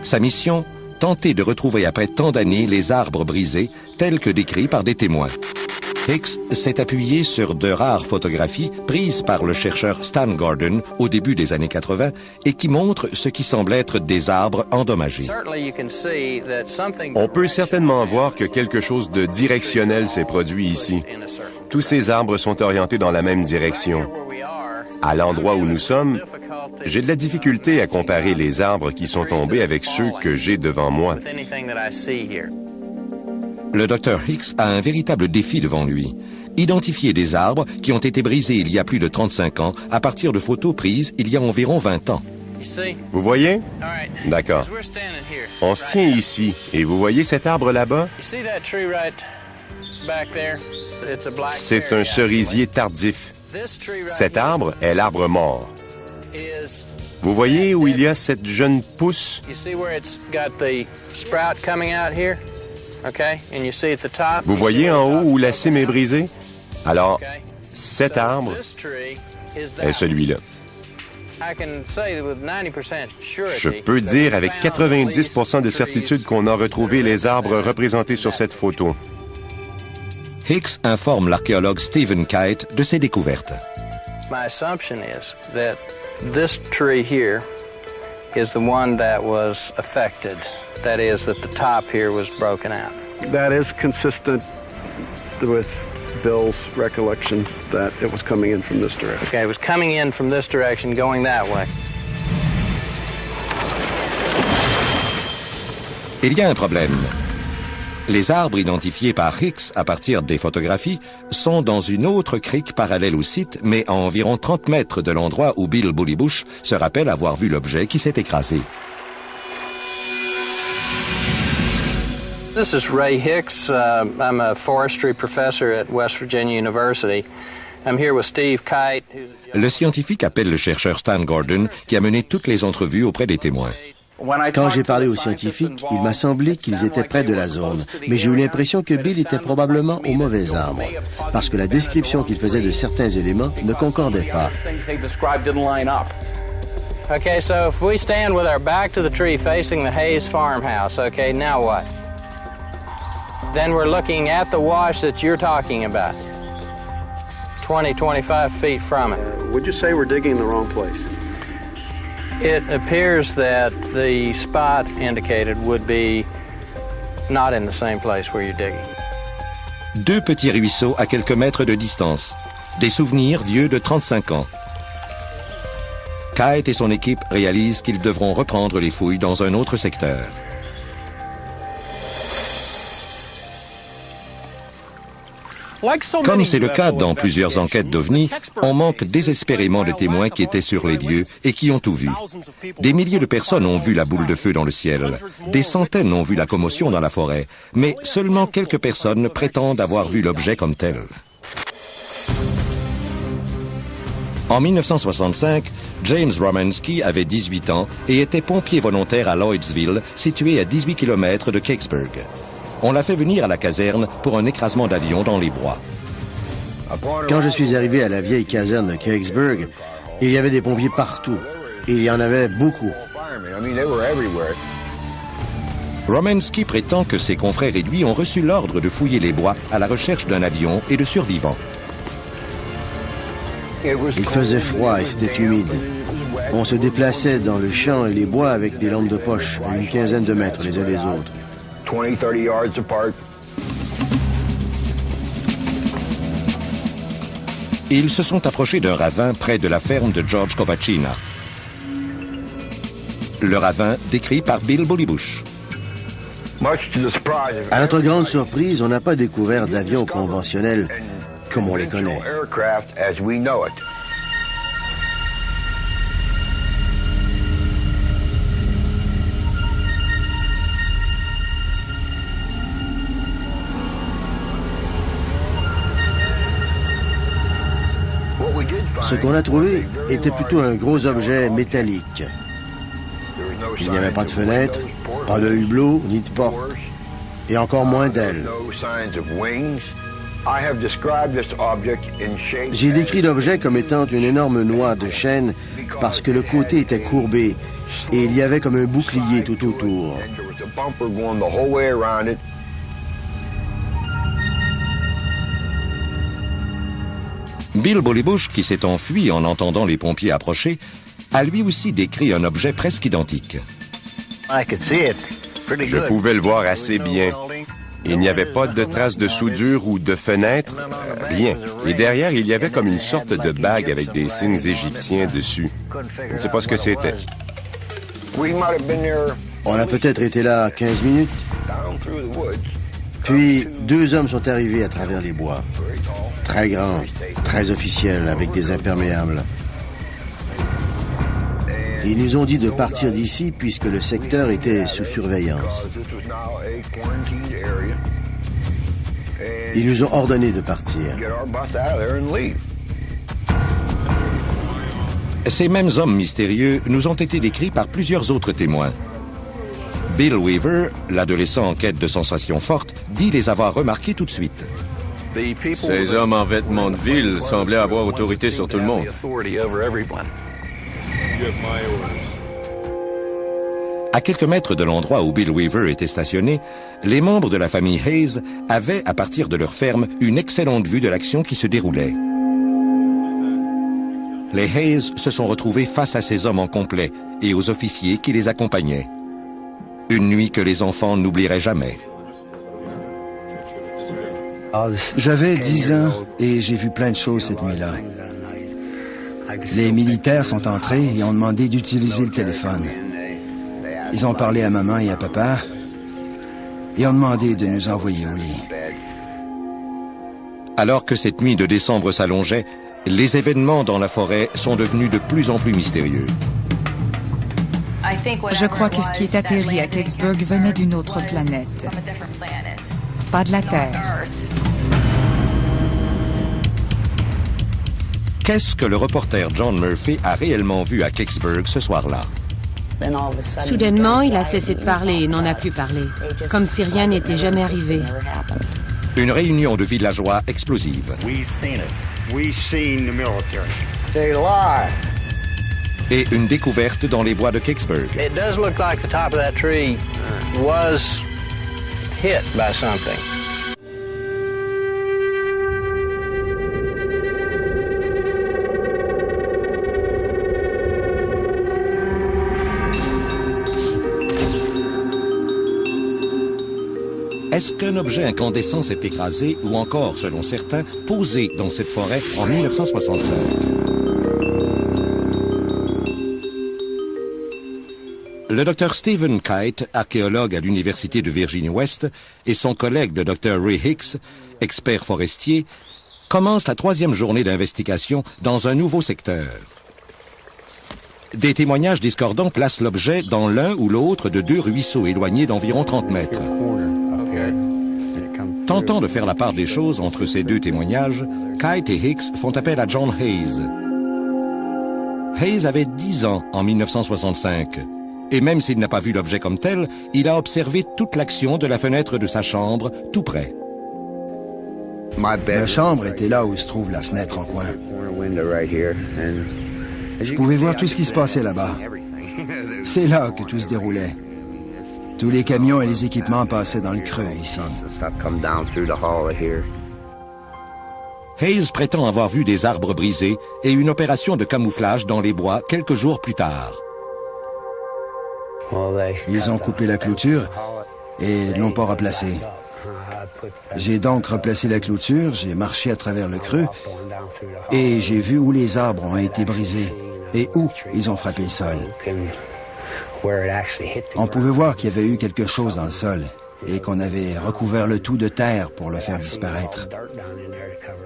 Sa mission, tenter de retrouver après tant d'années les arbres brisés tels que décrits par des témoins. Hicks s'est appuyé sur de rares photographies prises par le chercheur Stan Gordon au début des années 80 et qui montrent ce qui semble être des arbres endommagés. On peut certainement voir que quelque chose de directionnel s'est produit ici. Tous ces arbres sont orientés dans la même direction. À l'endroit où nous sommes, j'ai de la difficulté à comparer les arbres qui sont tombés avec ceux que j'ai devant moi. Le Dr Hicks a un véritable défi devant lui. Identifier des arbres qui ont été brisés il y a plus de 35 ans à partir de photos prises il y a environ 20 ans. Vous voyez? D'accord. On se tient ici, et vous voyez cet arbre là-bas? C'est un cerisier tardif. Cet arbre est l'arbre mort. Vous voyez où il y a cette jeune pousse? Vous voyez en haut où la cime est brisée? Alors, cet arbre est celui-là. Je peux dire avec 90% de certitude qu'on a retrouvé les arbres représentés sur cette photo. Hicks informe l'archéologue Stephen Kite de ses découvertes. My assumption is that this tree here is the one that was affected. That is, that the top here was broken out. That is consistent with Bill's recollection that it was coming in from this direction. Okay, it was coming in from this direction, going that way. Il y a un problème. Les arbres identifiés par Hicks à partir des photographies sont dans une autre crique parallèle au site, mais à environ 30 mètres de l'endroit où Bill Bullybush se rappelle avoir vu l'objet qui s'est écrasé. This is Ray Hicks. I'm a forestry professor at West Virginia University. I'm here with Steve Kite. Le scientifique appelle le chercheur Stan Gordon qui a mené toutes les entrevues auprès des témoins. Quand j'ai parlé aux scientifiques, il m'a semblé qu'ils étaient près de la zone, mais j'ai eu l'impression que Bill était probablement au mauvais arbre, parce que la description qu'il faisait de certains éléments ne concordait pas. Okay, so if we stand with our back to the tree facing the Hayes farmhouse, okay, now what? Then we're looking at the wash that you're talking about. 25 feet from it. Would you say we're digging in the wrong place? It appears that the spot indicated would be not in the same place where you're digging. Deux petits ruisseaux à quelques mètres de distance. Des souvenirs vieux de 35 ans. Kite et son équipe réalisent qu'ils devront reprendre les fouilles dans un autre secteur. Comme c'est le cas dans plusieurs enquêtes d'OVNI, on manque désespérément de témoins qui étaient sur les lieux et qui ont tout vu. Des milliers de personnes ont vu la boule de feu dans le ciel. Des centaines ont vu la commotion dans la forêt. Mais seulement quelques personnes prétendent avoir vu l'objet comme tel. En 1965, James Romanski avait 18 ans et était pompier volontaire à Lloydsville, situé à 18 km de Kecksburg. On l'a fait venir à la caserne pour un écrasement d'avion dans les bois. Quand je suis arrivé à la vieille caserne de Kecksburg, il y avait des pompiers partout. Et il y en avait beaucoup. Romanski prétend que ses confrères et lui ont reçu l'ordre de fouiller les bois à la recherche d'un avion et de survivants. Il faisait froid et c'était humide. On se déplaçait dans le champ et les bois avec des lampes de poche à une quinzaine de mètres les uns des autres. 20-30 yards apart. Ils se sont approchés d'un ravin près de la ferme de George Kovacina. Le ravin décrit par Bill Bullybush. À notre grande surprise, on n'a pas découvert d'avion conventionnel comme on les connaît. Ce qu'on a trouvé était plutôt un gros objet métallique. Il n'y avait pas de fenêtre, pas de hublot, ni de porte, et encore moins d'ailes. J'ai décrit l'objet comme étant une énorme noix de chêne parce que le côté était courbé et il y avait comme un bouclier tout autour. Bill Bullybush, qui s'est enfui en entendant les pompiers approcher, a lui aussi décrit un objet presque identique. Je pouvais le voir assez bien. Il n'y avait pas de traces de soudure ou de fenêtre, rien. Et derrière, il y avait comme une sorte de bague avec des signes égyptiens dessus. Je ne sais pas ce que c'était. On a peut-être été là 15 minutes. Puis, deux hommes sont arrivés à travers les bois. Très grands, très officiels, avec des imperméables. Ils nous ont dit de partir d'ici puisque le secteur était sous surveillance. Ils nous ont ordonné de partir. Ces mêmes hommes mystérieux nous ont été décrits par plusieurs autres témoins. Bill Weaver, l'adolescent en quête de sensations fortes, dit les avoir remarqués tout de suite. Ces hommes en vêtements de ville semblaient avoir autorité sur tout le monde. À quelques mètres de l'endroit où Bill Weaver était stationné, les membres de la famille Hayes avaient, à partir de leur ferme, une excellente vue de l'action qui se déroulait. Les Hayes se sont retrouvés face à ces hommes en complet et aux officiers qui les accompagnaient. Une nuit que les enfants n'oublieraient jamais. J'avais 10 ans et j'ai vu plein de choses cette nuit-là. Les militaires sont entrés et ont demandé d'utiliser le téléphone. Ils ont parlé à maman et à papa et ont demandé de nous envoyer au lit. Alors que cette nuit de décembre s'allongeait, les événements dans la forêt sont devenus de plus en plus mystérieux. Je crois que ce qui est atterri à Kecksburg venait d'une autre planète. Pas de la Terre. Qu'est-ce que le reporter John Murphy a réellement vu à Kecksburg ce soir-là? Soudainement, il a cessé de parler et n'en a plus parlé, comme si rien n'était jamais arrivé. Une réunion de villageois explosive. Et une découverte dans les bois de Kecksburg. It does look like the top of that tree was hit by something. Est-ce qu'un objet incandescent s'est écrasé ou encore, selon certains, posé dans cette forêt en 1965? Le Dr Stephen Kite, archéologue à l'Université de Virginie-Ouest, et son collègue le Dr Ray Hicks, expert forestier, commencent la 3e journée d'investigation dans un nouveau secteur. Des témoignages discordants placent l'objet dans l'un ou l'autre de 2 ruisseaux éloignés d'environ 30 mètres. Tentant de faire la part des choses entre ces 2 témoignages, Kite et Hicks font appel à John Hayes. Hayes avait 10 ans en 1965, et même s'il n'a pas vu l'objet comme tel, il a observé toute l'action de la fenêtre de sa chambre, tout près. Ma chambre était là où se trouve la fenêtre en coin. Je pouvais voir tout ce qui se passait là-bas. C'est là que tout se déroulait. Tous les camions et les équipements passaient dans le creux ici. Hayes prétend avoir vu des arbres brisés et une opération de camouflage dans les bois quelques jours plus tard. Ils ont coupé la clôture et l'ont pas replacée. J'ai donc replacé la clôture, j'ai marché à travers le creux et j'ai vu où les arbres ont été brisés et où ils ont frappé le sol. On pouvait voir qu'il y avait eu quelque chose dans le sol et qu'on avait recouvert le tout de terre pour le faire disparaître.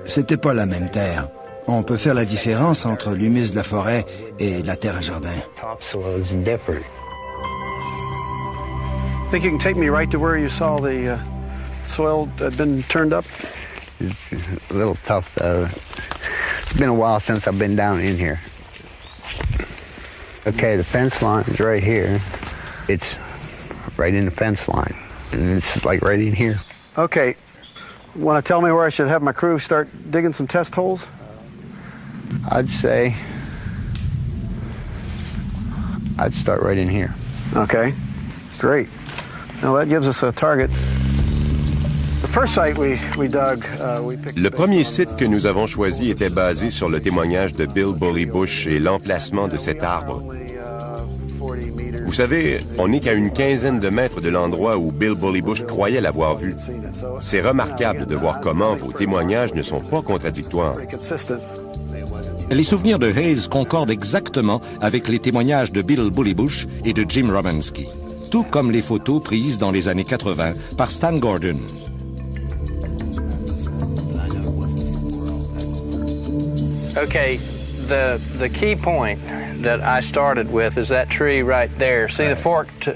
C'était pas la même terre. On peut faire la différence entre l'humus de la forêt et de la terre à jardin. Think you can take me right to where you saw the soil had been turned up? It's a little tough. It's been a while since I've been down in here. Okay, the fence line is right here. It's right in the fence line. And it's like right in here. Okay. Want to tell me where I should have my crew start digging some test holes? I'd say I'd start right in here. Okay. Great. Now that gives us a target. The first site we dug, Le premier site que nous avons choisi était basé sur le témoignage de Bill Bully Bush et l'emplacement de cet arbre. Vous savez, on n'est qu'à une quinzaine de mètres de l'endroit où Bill Bully Bush croyait l'avoir vu. C'est remarquable de voir comment vos témoignages ne sont pas contradictoires. Les souvenirs de Hayes concordent exactement avec les témoignages de Bill Bully Bush et de Jim Romansky, tout comme les photos prises dans les années 80 par Stan Gordon. Okay, the key point that I started with is that tree right there. See the forked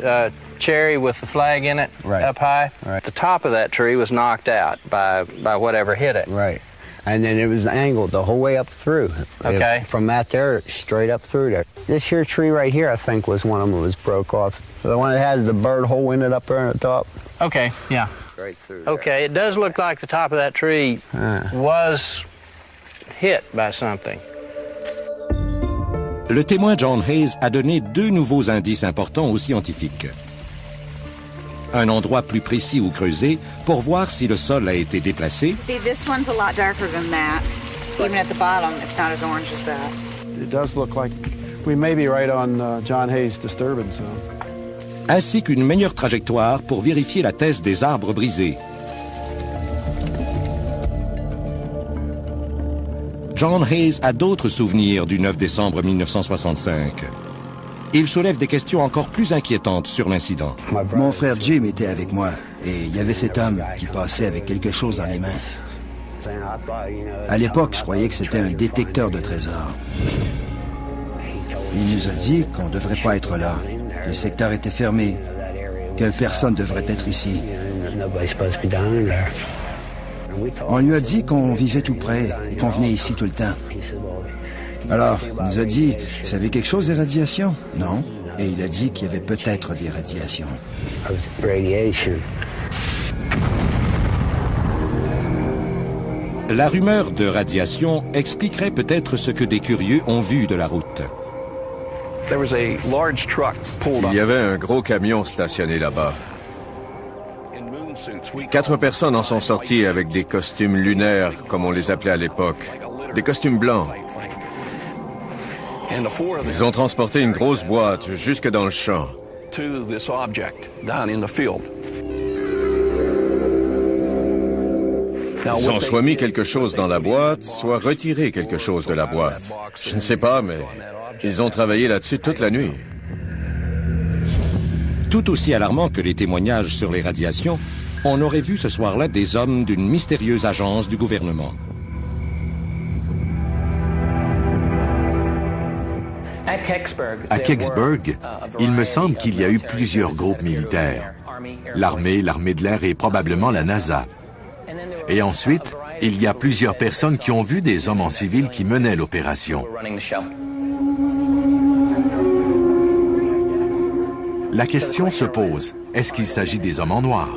cherry with the flag in it up high? Right. The top of that tree was knocked out by whatever hit it. Right. And then it was angled the whole way up through. Okay. From that there, straight up through there. This here tree right here, I think, was one of them that was broke off. The one that has the bird hole in it up there on the top. Okay, yeah. Straight through there. Okay, it does look like the top of that tree was hit by something. Le témoin John Hayes a donné 2 nouveaux indices importants aux scientifiques. Un endroit plus précis où creuser pour voir si le sol a été déplacé. See, this one's a lot darker than that. Even at the bottom, it's not as orange as that. It does look like we may be right on John Hayes' disturbance zone. Ainsi qu'une meilleure trajectoire pour vérifier la thèse des arbres brisés. John Hayes a d'autres souvenirs du 9 décembre 1965. Il soulève des questions encore plus inquiétantes sur l'incident. Mon frère Jim était avec moi et il y avait cet homme qui passait avec quelque chose dans les mains. À l'époque, je croyais que c'était un détecteur de trésors. Il nous a dit qu'on ne devrait pas être là, que le secteur était fermé, que personne ne devrait être ici. On lui a dit qu'on vivait tout près et qu'on venait ici tout le temps. Alors, il nous a dit, vous savez quelque chose des radiations? Non. Et il a dit qu'il y avait peut-être des radiations. La rumeur de radiation expliquerait peut-être ce que des curieux ont vu de la route. Il y avait un gros camion stationné là-bas. 4 personnes en sont sorties avec des costumes lunaires, comme on les appelait à l'époque. Des costumes blancs. Ils ont transporté une grosse boîte jusque dans le champ. Ils ont soit mis quelque chose dans la boîte, soit retiré quelque chose de la boîte. Je ne sais pas, mais ils ont travaillé là-dessus toute la nuit. Tout aussi alarmant que les témoignages sur les radiations, on aurait vu ce soir-là des hommes d'une mystérieuse agence du gouvernement. À Kecksburg, il me semble qu'il y a eu plusieurs groupes militaires. L'armée de l'air et probablement la NASA. Et ensuite, il y a plusieurs personnes qui ont vu des hommes en civil qui menaient l'opération. La question se pose, est-ce qu'il s'agit des hommes en noir?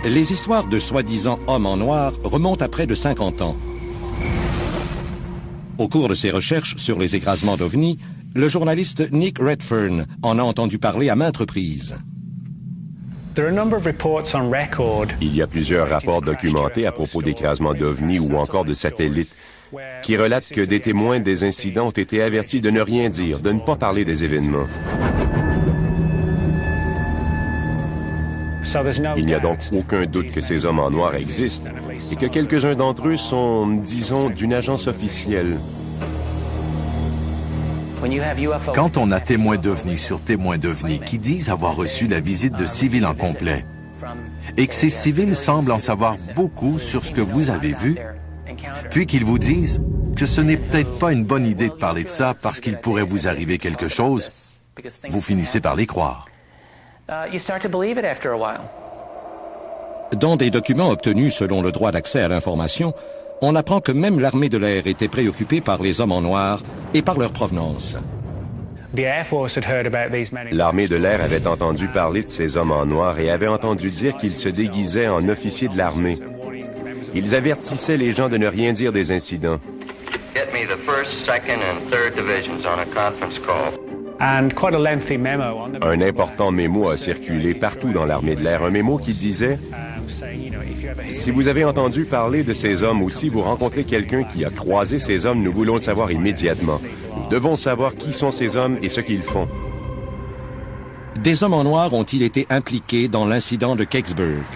Les histoires de soi-disant hommes en noir remontent à près de 50 ans. Au cours de ses recherches sur les écrasements d'OVNI, le journaliste Nick Redfern en a entendu parler à maintes reprises. Il y a plusieurs rapports documentés à propos d'écrasements d'OVNI ou encore de satellites qui relatent que des témoins des incidents ont été avertis de ne rien dire, de ne pas parler des événements. Il n'y a donc aucun doute que ces hommes en noir existent et que quelques-uns d'entre eux sont, disons, d'une agence officielle. Quand on a témoin d'OVNI sur témoin d'OVNI qui disent avoir reçu la visite de civils en complet et que ces civils semblent en savoir beaucoup sur ce que vous avez vu, puis qu'ils vous disent que ce n'est peut-être pas une bonne idée de parler de ça parce qu'il pourrait vous arriver quelque chose, vous finissez par les croire. Dans des documents obtenus selon le droit d'accès à l'information, on apprend que même l'armée de l'air était préoccupée par les hommes en noir et par leur provenance. L'armée de l'air avait entendu parler de ces hommes en noir et avait entendu dire qu'ils se déguisaient en officiers de l'armée. Ils avertissaient les gens de ne rien dire des incidents. Un important mémo a circulé partout dans l'armée de l'air, un mémo qui disait « Si vous avez entendu parler de ces hommes ou si vous rencontrez quelqu'un qui a croisé ces hommes, nous voulons le savoir immédiatement. Nous devons savoir qui sont ces hommes et ce qu'ils font. » Des hommes en noir ont-ils été impliqués dans l'incident de Kecksburg?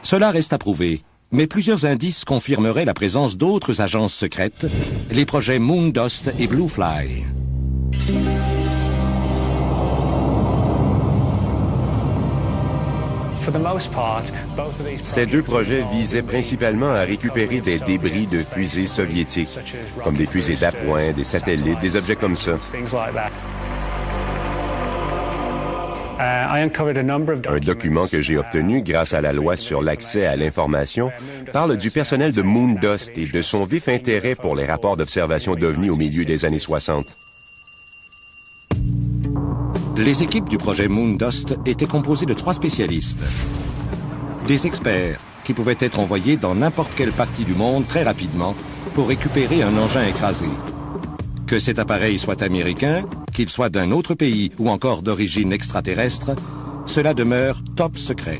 Cela reste à prouver, mais plusieurs indices confirmeraient la présence d'autres agences secrètes, les projets Moondust et Blue Fly. Ces deux projets visaient principalement à récupérer des débris de fusées soviétiques, comme des fusées d'appoint, des satellites, des objets comme ça. Un document que j'ai obtenu grâce à la loi sur l'accès à l'information parle du personnel de Moondust et de son vif intérêt pour les rapports d'observation d'OVNI au milieu des années 60. Les équipes du projet Moondust étaient composées de 3 spécialistes. Des experts qui pouvaient être envoyés dans n'importe quelle partie du monde très rapidement pour récupérer un engin écrasé. Que cet appareil soit américain, qu'il soit d'un autre pays ou encore d'origine extraterrestre, cela demeure top secret.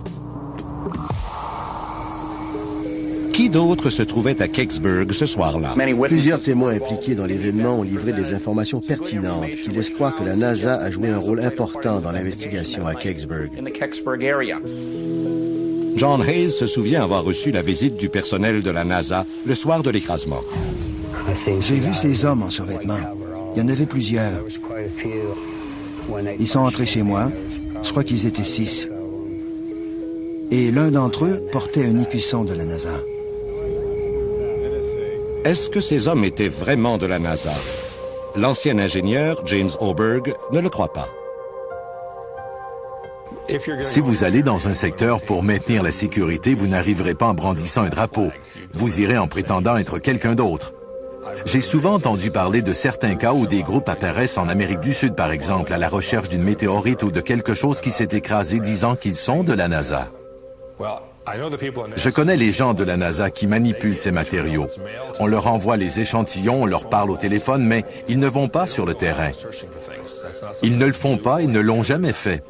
Qui d'autre se trouvait à Kecksburg ce soir-là? Plusieurs témoins impliqués dans l'événement ont livré des informations pertinentes qui laissent croire que la NASA a joué un rôle important dans l'investigation à Kecksburg. John Hayes se souvient avoir reçu la visite du personnel de la NASA le soir de l'écrasement. J'ai vu ces hommes en survêtement. Il y en avait plusieurs. Ils sont entrés chez moi. Je crois qu'ils étaient 6. Et l'un d'entre eux portait un écusson de la NASA. Est-ce que ces hommes étaient vraiment de la NASA? L'ancien ingénieur, James Oberg, ne le croit pas. Si vous allez dans un secteur pour maintenir la sécurité, vous n'arriverez pas en brandissant un drapeau. Vous irez en prétendant être quelqu'un d'autre. J'ai souvent entendu parler de certains cas où des groupes apparaissent en Amérique du Sud, par exemple, à la recherche d'une météorite ou de quelque chose qui s'est écrasé disant qu'ils sont de la NASA. Je connais les gens de la NASA qui manipulent ces matériaux. On leur envoie les échantillons, on leur parle au téléphone, mais ils ne vont pas sur le terrain. Ils ne le font pas et ne l'ont jamais fait.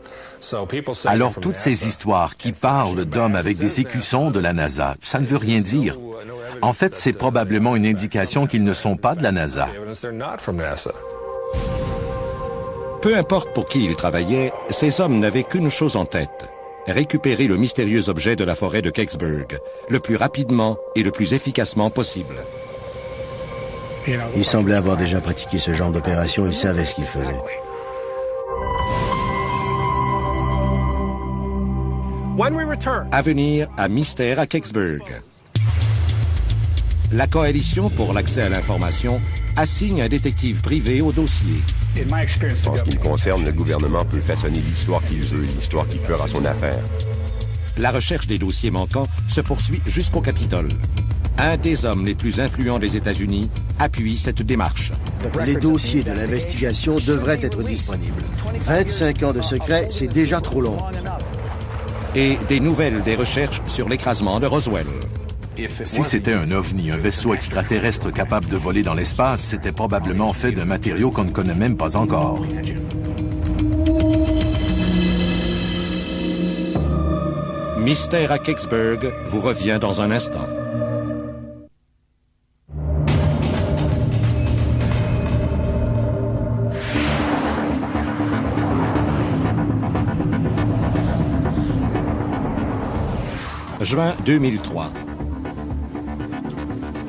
Alors toutes ces histoires qui parlent d'hommes avec des écussons de la NASA, ça ne veut rien dire. En fait, c'est probablement une indication qu'ils ne sont pas de la NASA. Peu importe pour qui ils travaillaient, ces hommes n'avaient qu'une chose en tête, récupérer le mystérieux objet de la forêt de Kecksburg, le plus rapidement et le plus efficacement possible. Il semblait avoir déjà pratiqué ce genre d'opération, il savait ce qu'il faisait. À venir à Mystère à Kecksburg. La coalition pour l'accès à l'information assigne un détective privé au dossier. En ce qui me concerne, le gouvernement peut façonner l'histoire qu'il veut, l'histoire qui fera son affaire. La recherche des dossiers manquants se poursuit jusqu'au Capitole. Un des hommes les plus influents des États-Unis appuie cette démarche. Les dossiers de l'investigation devraient être disponibles. 25 ans de secret, c'est déjà trop long. Et des nouvelles des recherches sur l'écrasement de Roswell. Si c'était un ovni, un vaisseau extraterrestre capable de voler dans l'espace, c'était probablement fait d'un matériau qu'on ne connaît même pas encore. Mystère à Kecksburg vous revient dans un instant. Juin 2003.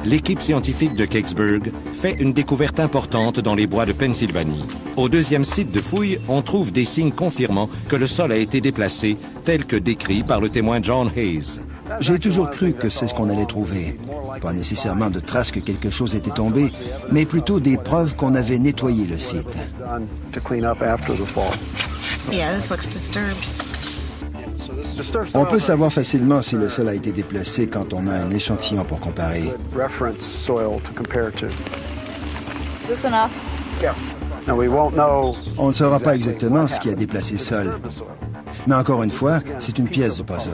L'équipe scientifique de Kecksburg fait une découverte importante dans les bois de Pennsylvanie. Au deuxième site de fouille, on trouve des signes confirmant que le sol a été déplacé, tel que décrit par le témoin John Hayes. J'ai toujours cru que c'est ce qu'on allait trouver. Pas nécessairement de traces que quelque chose était tombé, mais plutôt des preuves qu'on avait nettoyé le site. Yeah, this looks disturbed. On peut savoir facilement si le sol a été déplacé quand on a un échantillon pour comparer. This enough? On ne saura pas exactement ce qui a déplacé le sol. Mais encore une fois, c'est une pièce du puzzle.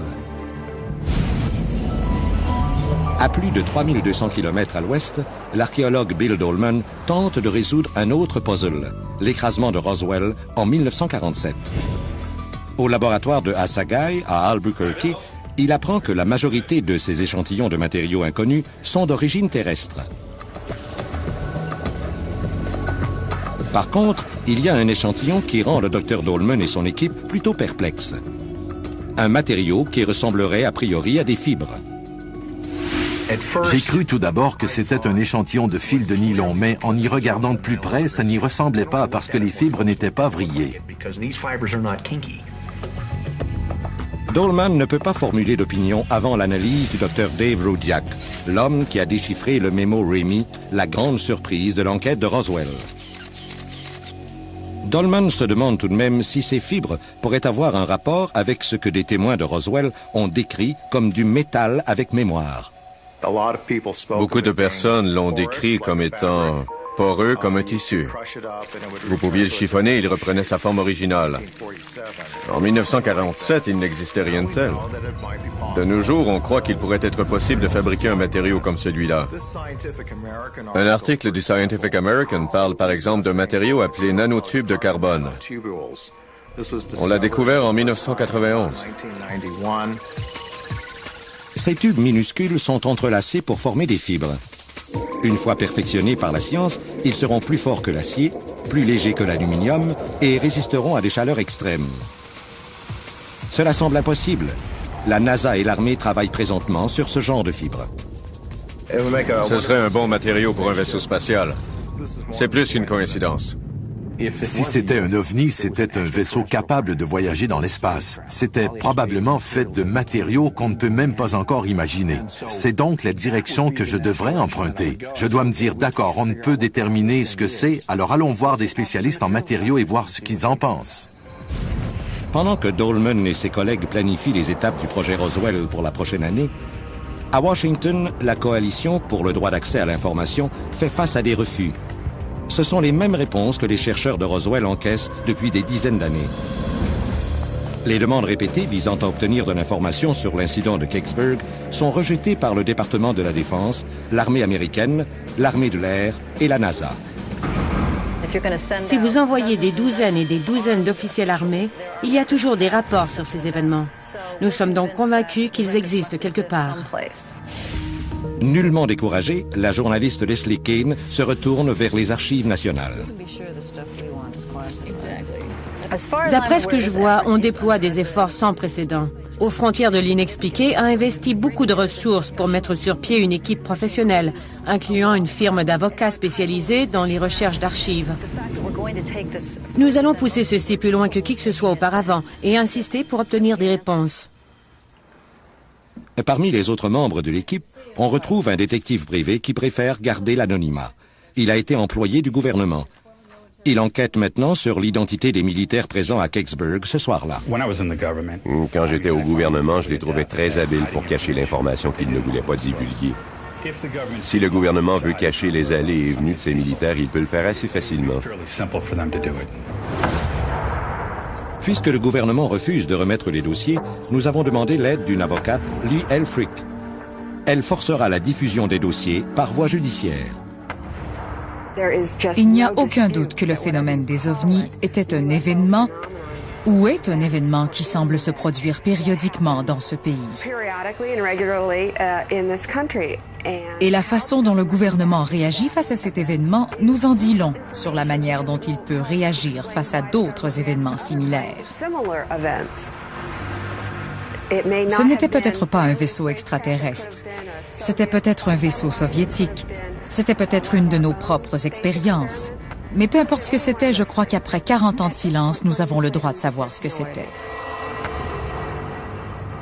À plus de 3200 km à l'ouest, l'archéologue Bill Dolman tente de résoudre un autre puzzle, l'écrasement de Roswell en 1947. Au laboratoire de Assagai, à Albuquerque, il apprend que la majorité de ces échantillons de matériaux inconnus sont d'origine terrestre. Par contre, il y a un échantillon qui rend le Dr Dolman et son équipe plutôt perplexes. Un matériau qui ressemblerait a priori à des fibres. J'ai cru tout d'abord que c'était un échantillon de fil de nylon, mais en y regardant de plus près, ça n'y ressemblait pas parce que les fibres n'étaient pas vrillées. Dolman ne peut pas formuler d'opinion avant l'analyse du Dr Dave Rudiak, l'homme qui a déchiffré le mémo Remy, la grande surprise de l'enquête de Roswell. Dolman se demande tout de même si ces fibres pourraient avoir un rapport avec ce que des témoins de Roswell ont décrit comme du métal avec mémoire. Beaucoup de personnes l'ont décrit comme étant poreux comme un tissu. Vous pouviez le chiffonner, il reprenait sa forme originale. En 1947, il n'existait rien de tel. De nos jours, on croit qu'il pourrait être possible de fabriquer un matériau comme celui-là. Un article du Scientific American parle par exemple d'un matériau appelé nanotube de carbone. On l'a découvert en 1991. Ces tubes minuscules sont entrelacés pour former des fibres. Une fois perfectionnés par la science, ils seront plus forts que l'acier, plus légers que l'aluminium et résisteront à des chaleurs extrêmes. Cela semble impossible. La NASA et l'armée travaillent présentement sur ce genre de fibres. Ce serait un bon matériau pour un vaisseau spatial. C'est plus qu'une coïncidence. Si c'était un ovni, c'était un vaisseau capable de voyager dans l'espace. C'était probablement fait de matériaux qu'on ne peut même pas encore imaginer. C'est donc la direction que je devrais emprunter. Je dois me dire, d'accord, on ne peut déterminer ce que c'est, alors allons voir des spécialistes en matériaux et voir ce qu'ils en pensent. Pendant que Dolman et ses collègues planifient les étapes du projet Roswell pour la prochaine année, à Washington, la coalition pour le droit d'accès à l'information fait face à des refus. Ce sont les mêmes réponses que les chercheurs de Roswell encaissent depuis des dizaines d'années. Les demandes répétées visant à obtenir de l'information sur l'incident de Kecksburg sont rejetées par le département de la Défense, l'armée américaine, l'armée de l'air et la NASA. Si vous envoyez des douzaines et des douzaines d'officiels armés, il y a toujours des rapports sur ces événements. Nous sommes donc convaincus qu'ils existent quelque part. Nullement découragée, la journaliste Leslie Kean se retourne vers les archives nationales. D'après ce que je vois, on déploie des efforts sans précédent. Aux frontières de l'inexpliqué a investi beaucoup de ressources pour mettre sur pied une équipe professionnelle, incluant une firme d'avocats spécialisée dans les recherches d'archives. Nous allons pousser ceci plus loin que qui que ce soit auparavant et insister pour obtenir des réponses. Parmi les autres membres de l'équipe, on retrouve un détective privé qui préfère garder l'anonymat. Il a été employé du gouvernement. Il enquête maintenant sur l'identité des militaires présents à Kecksburg ce soir-là. Quand j'étais au gouvernement, je les trouvais très habiles pour cacher l'information qu'ils ne voulaient pas divulguer. Si le gouvernement veut cacher les allées et venues de ses militaires, il peut le faire assez facilement. Puisque le gouvernement refuse de remettre les dossiers, nous avons demandé l'aide d'une avocate, Lee Elfrick. Elle forcera la diffusion des dossiers par voie judiciaire. Il n'y a aucun doute que le phénomène des ovnis était un événement ou est un événement qui semble se produire périodiquement dans ce pays. Et la façon dont le gouvernement réagit face à cet événement nous en dit long sur la manière dont il peut réagir face à d'autres événements similaires. Ce n'était peut-être pas un vaisseau extraterrestre. C'était peut-être un vaisseau soviétique. C'était peut-être une de nos propres expériences. Mais peu importe ce que c'était, je crois qu'après 40 ans de silence, nous avons le droit de savoir ce que c'était.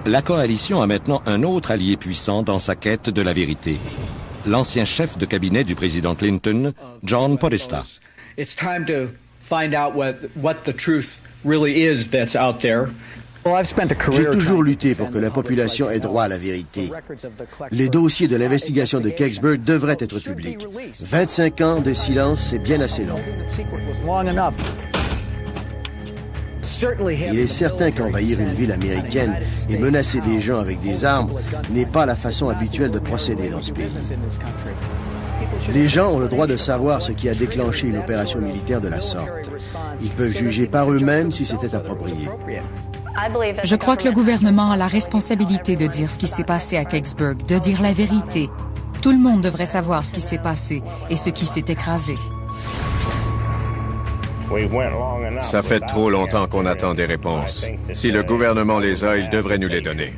La coalition a maintenant un autre allié puissant dans sa quête de la vérité. L'ancien chef de cabinet du président Clinton, John Podesta. It's time to find out what the truth really is that's out there. J'ai toujours lutté pour que la population ait droit à la vérité. Les dossiers de l'investigation de Kecksburg devraient être publics. 25 ans de silence, c'est bien assez long. Il est certain qu'envahir une ville américaine et menacer des gens avec des armes n'est pas la façon habituelle de procéder dans ce pays. Les gens ont le droit de savoir ce qui a déclenché une opération militaire de la sorte. Ils peuvent juger par eux-mêmes si c'était approprié. Je crois que le gouvernement a la responsabilité de dire ce qui s'est passé à Kecksburg, de dire la vérité. Tout le monde devrait savoir ce qui s'est passé et ce qui s'est écrasé. Ça fait trop longtemps qu'on attend des réponses. Si le gouvernement les a, il devrait nous les donner.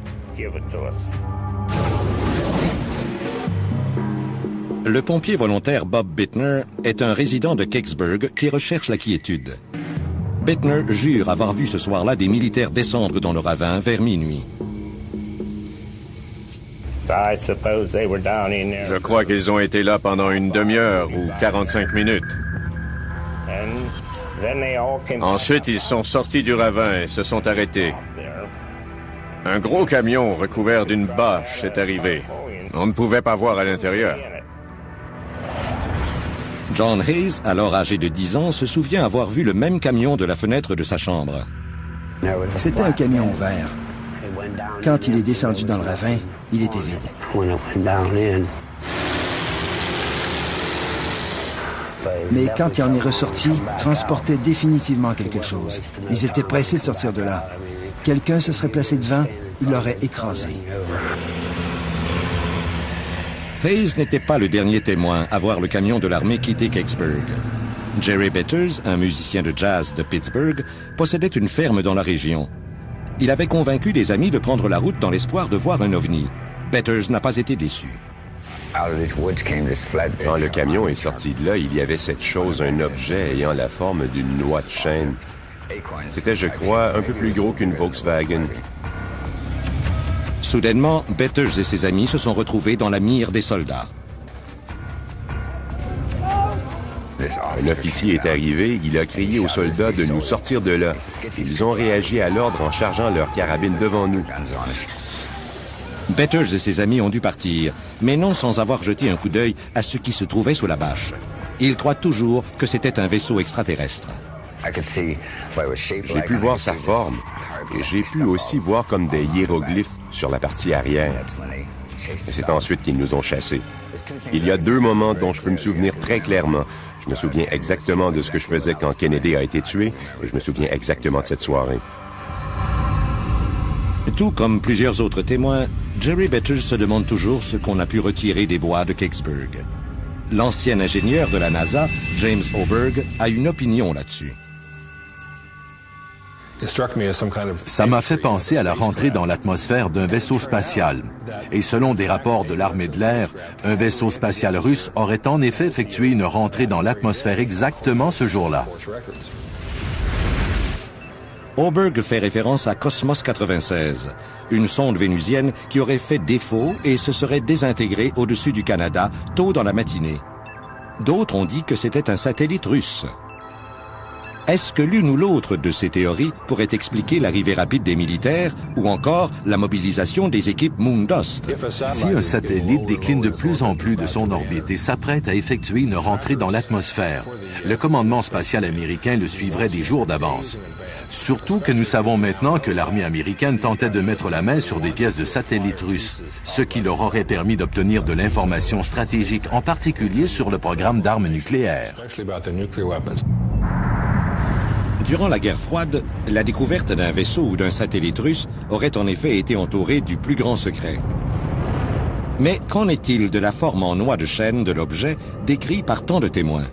Le pompier volontaire Bob Bittner est un résident de Kecksburg qui recherche la quiétude. Bittner jure avoir vu ce soir-là des militaires descendre dans le ravin vers minuit. Je crois qu'ils ont été là pendant une demi-heure ou 45 minutes. Ensuite, ils sont sortis du ravin et se sont arrêtés. Un gros camion recouvert d'une bâche est arrivé. On ne pouvait pas voir à l'intérieur. John Hayes, alors âgé de 10 ans, se souvient avoir vu le même camion de la fenêtre de sa chambre. C'était un camion vert. Quand il est descendu dans le ravin, il était vide. Mais quand il en est ressorti, transportait définitivement quelque chose. Ils étaient pressés de sortir de là. Quelqu'un se serait placé devant, il l'aurait écrasé. Hayes n'était pas le dernier témoin à voir le camion de l'armée quitter Kecksburg. Jerry Betters, un musicien de jazz de Pittsburgh, possédait une ferme dans la région. Il avait convaincu des amis de prendre la route dans l'espoir de voir un ovni. Betters n'a pas été déçu. Quand le camion est sorti de là, il y avait cette chose, un objet ayant la forme d'une noix de chêne. C'était, je crois, un peu plus gros qu'une Volkswagen. Soudainement, Betters et ses amis se sont retrouvés dans la mire des soldats. Un officier est arrivé, il a crié aux soldats de nous sortir de là. Ils ont réagi à l'ordre en chargeant leurs carabines devant nous. Betters et ses amis ont dû partir, mais non sans avoir jeté un coup d'œil à ce qui se trouvait sous la bâche. Ils croient toujours que c'était un vaisseau extraterrestre. J'ai pu voir sa forme, et j'ai pu aussi voir comme des hiéroglyphes sur la partie arrière. Et c'est ensuite qu'ils nous ont chassés. Il y a 2 moments dont je peux me souvenir très clairement. Je me souviens exactement de ce que je faisais quand Kennedy a été tué, et je me souviens exactement de cette soirée. Tout comme plusieurs autres témoins, Jerry Betters se demande toujours ce qu'on a pu retirer des bois de Kecksburg. L'ancien ingénieur de la NASA, James Oberg, a une opinion là-dessus. Ça m'a fait penser à la rentrée dans l'atmosphère d'un vaisseau spatial. Et selon des rapports de l'armée de l'air, un vaisseau spatial russe aurait en effet effectué une rentrée dans l'atmosphère exactement ce jour-là. Oberg fait référence à Cosmos 96, une sonde vénusienne qui aurait fait défaut et se serait désintégrée au-dessus du Canada tôt dans la matinée. D'autres ont dit que c'était un satellite russe. Est-ce que l'une ou l'autre de ces théories pourrait expliquer l'arrivée rapide des militaires ou encore la mobilisation des équipes Moondust? Si un satellite décline de plus en plus de son orbite et s'apprête à effectuer une rentrée dans l'atmosphère, le commandement spatial américain le suivrait des jours d'avance. Surtout que nous savons maintenant que l'armée américaine tentait de mettre la main sur des pièces de satellites russes, ce qui leur aurait permis d'obtenir de l'information stratégique, en particulier sur le programme d'armes nucléaires. Durant la guerre froide, la découverte d'un vaisseau ou d'un satellite russe aurait en effet été entourée du plus grand secret. Mais qu'en est-il de la forme en noix de chêne de l'objet décrit par tant de témoins?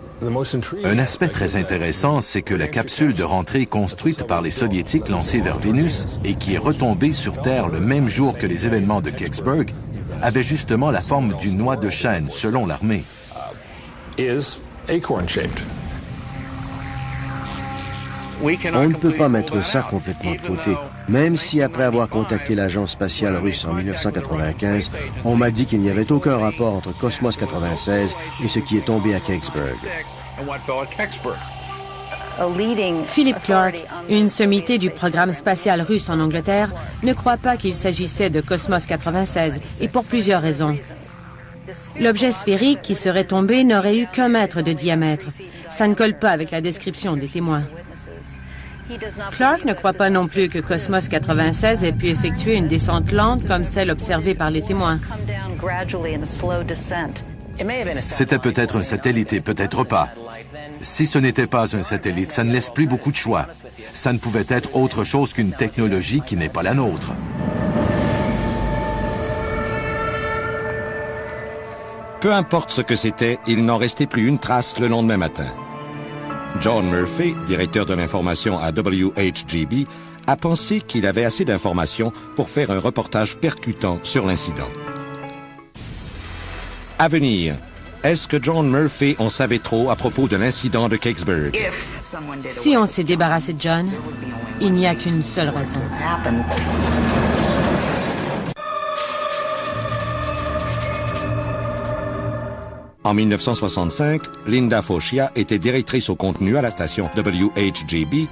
Un aspect très intéressant, c'est que la capsule de rentrée construite par les Soviétiques lancée vers Vénus et qui est retombée sur Terre le même jour que les événements de Kecksburg avait justement la forme d'une noix de chêne, selon l'armée. On ne peut pas mettre ça complètement de côté, même si après avoir contacté l'agence spatiale russe en 1995, on m'a dit qu'il n'y avait aucun rapport entre Cosmos 96 et ce qui est tombé à Kecksburg. Philip Clark, une sommité du programme spatial russe en Angleterre, ne croit pas qu'il s'agissait de Cosmos 96, et pour plusieurs raisons. L'objet sphérique qui serait tombé n'aurait eu qu'1 mètre de diamètre. Ça ne colle pas avec la description des témoins. Clark ne croit pas non plus que Cosmos 96 ait pu effectuer une descente lente comme celle observée par les témoins. C'était peut-être un satellite et peut-être pas. Si ce n'était pas un satellite, ça ne laisse plus beaucoup de choix. Ça ne pouvait être autre chose qu'une technologie qui n'est pas la nôtre. Peu importe ce que c'était, il n'en restait plus une trace le lendemain matin. John Murphy, directeur de l'information à WHGB, a pensé qu'il avait assez d'informations pour faire un reportage percutant sur l'incident. À venir, est-ce que John Murphy en savait trop à propos de l'incident de Kecksburg? Si on s'est débarrassé de John, il n'y a qu'une seule raison. En 1965, Linda Fauchia était directrice au contenu à la station WHGB.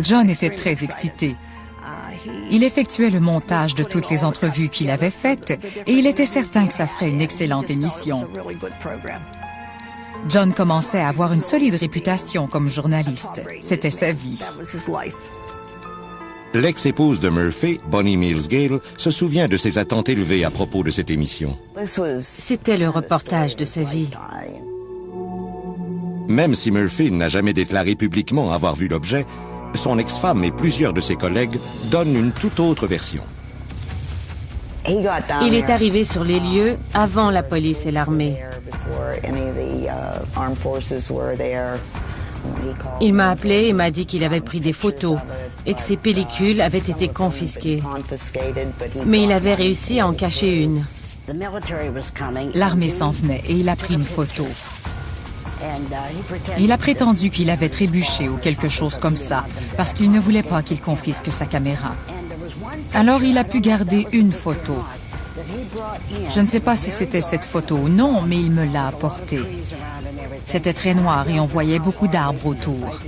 John était très excité. Il effectuait le montage de toutes les entrevues qu'il avait faites et il était certain que ça ferait une excellente émission. John commençait à avoir une solide réputation comme journaliste. C'était sa vie. L'ex-épouse de Murphy, Bonnie Mills Gale, se souvient de ses attentes élevées à propos de cette émission. C'était le reportage de sa vie. Même si Murphy n'a jamais déclaré publiquement avoir vu l'objet, son ex-femme et plusieurs de ses collègues donnent une toute autre version. Il est arrivé sur les lieux avant la police et l'armée. Il m'a appelé et m'a dit qu'il avait pris des photos et que ses pellicules avaient été confisquées. Mais il avait réussi à en cacher une. L'armée s'en venait et il a pris une photo. Il a prétendu qu'il avait trébuché ou quelque chose comme ça parce qu'il ne voulait pas qu'il confisque sa caméra. Alors il a pu garder une photo. Je ne sais pas si c'était cette photo ou non, mais il me l'a apportée. C'était très noir et on voyait beaucoup d'arbres autour.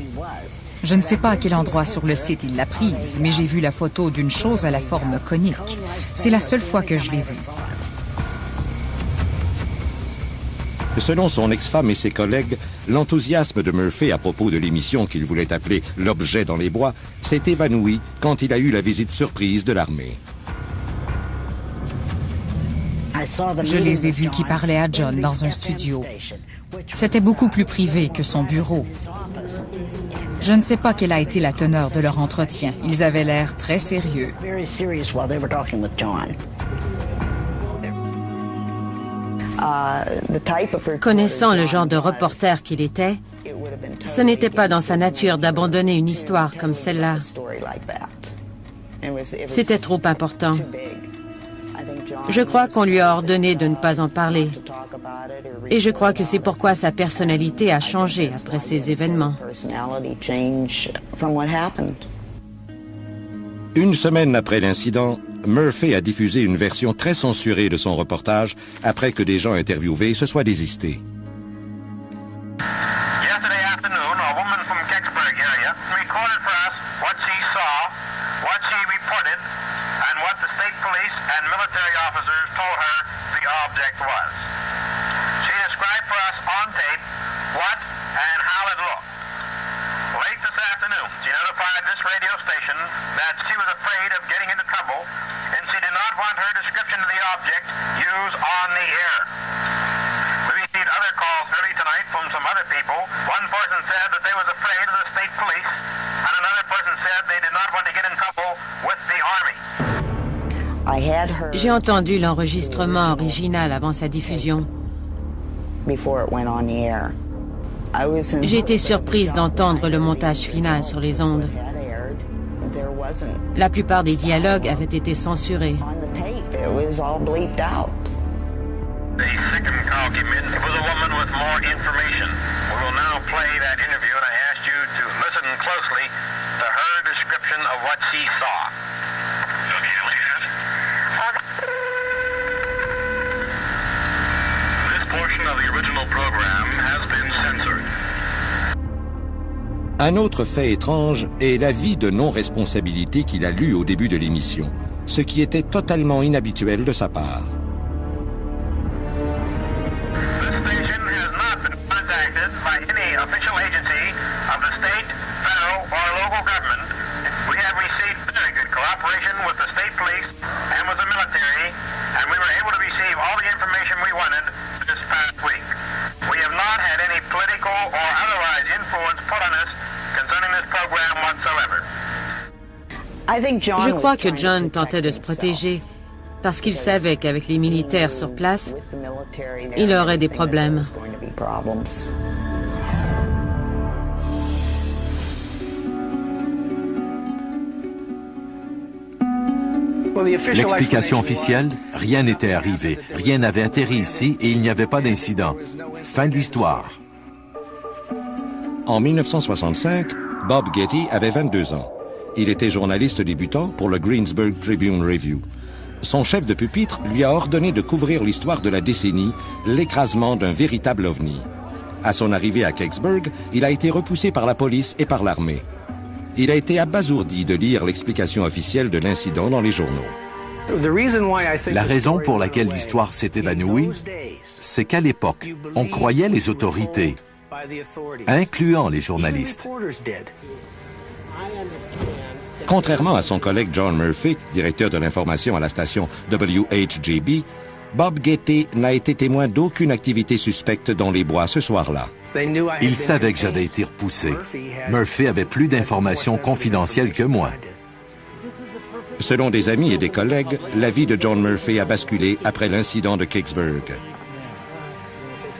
Je ne sais pas à quel endroit sur le site il l'a prise, mais j'ai vu la photo d'une chose à la forme conique. C'est la seule fois que je l'ai vue. Selon son ex-femme et ses collègues, l'enthousiasme de Murphy à propos de l'émission qu'il voulait appeler « L'objet dans les bois » s'est évanoui quand il a eu la visite surprise de l'armée. Je les ai vus qui parlaient à John dans un studio. C'était beaucoup plus privé que son bureau. Je ne sais pas quelle a été la teneur de leur entretien. Ils avaient l'air très sérieux. Connaissant le genre de reporter qu'il était, ce n'était pas dans sa nature d'abandonner une histoire comme celle-là. C'était trop important. Je crois qu'on lui a ordonné de ne pas en parler. Et je crois que c'est pourquoi sa personnalité a changé après ces événements. Une semaine après l'incident, Murphy a diffusé une version très censurée de son reportage après que des gens interviewés se soient désistés. Yesterday afternoon, a woman from Kecksburg area recorded for us what she saw, what she reported, and what the state police and military officers told her the object was. She described for us on tape what and how it looked. Late this afternoon, she notified this radio station that she was afraid of getting into trouble, and she did not want her description of the object used on the air. We received other calls early tonight from some other people. One person said that they was afraid of the state police, and another person said they did not want to get in trouble with the Army. J'ai entendu l'enregistrement original avant sa diffusion. J'ai été surprise d'entendre le montage final sur les ondes. La plupart des dialogues avaient été censurés. The second call came in. It was a woman with more information. We will now play that interview, and I ask you to listen closely to her description of what she saw. This portion of the original program has been censored. Un autre fait étrange est l'avis de non-responsabilité qu'il a lu au début de l'émission, ce qui était totalement inhabituel de sa part. By any official agency of the state, federal, or local government. We have received very good cooperation with the state police and with the military, and we were able to receive all the information we wanted this past week. We have not had any political or otherwise influence put on us concerning this program whatsoever. Je crois que John tentait de se protéger parce qu'il savait qu'avec les militaires sur place, il aurait des problèmes. L'explication officielle, rien n'était arrivé, rien n'avait atterri ici et il n'y avait pas d'incident. Fin de l'histoire. En 1965, Bob Getty avait 22 ans. Il était journaliste débutant pour le Greensburg Tribune Review. Son chef de pupitre lui a ordonné de couvrir l'histoire de la décennie, l'écrasement d'un véritable ovni. À son arrivée à Kecksburg, il a été repoussé par la police et par l'armée. Il a été abasourdi de lire l'explication officielle de l'incident dans les journaux. La raison pour laquelle l'histoire s'est évanouie, c'est qu'à l'époque, on croyait les autorités, incluant les journalistes. Contrairement à son collègue John Murphy, directeur de l'information à la station WHJB, Bob Getty n'a été témoin d'aucune activité suspecte dans les bois ce soir-là. Ils savaient que j'avais été repoussé. Murphy avait plus d'informations confidentielles que moi. Selon des amis et des collègues, la vie de John Murphy a basculé après l'incident de Kecksburg.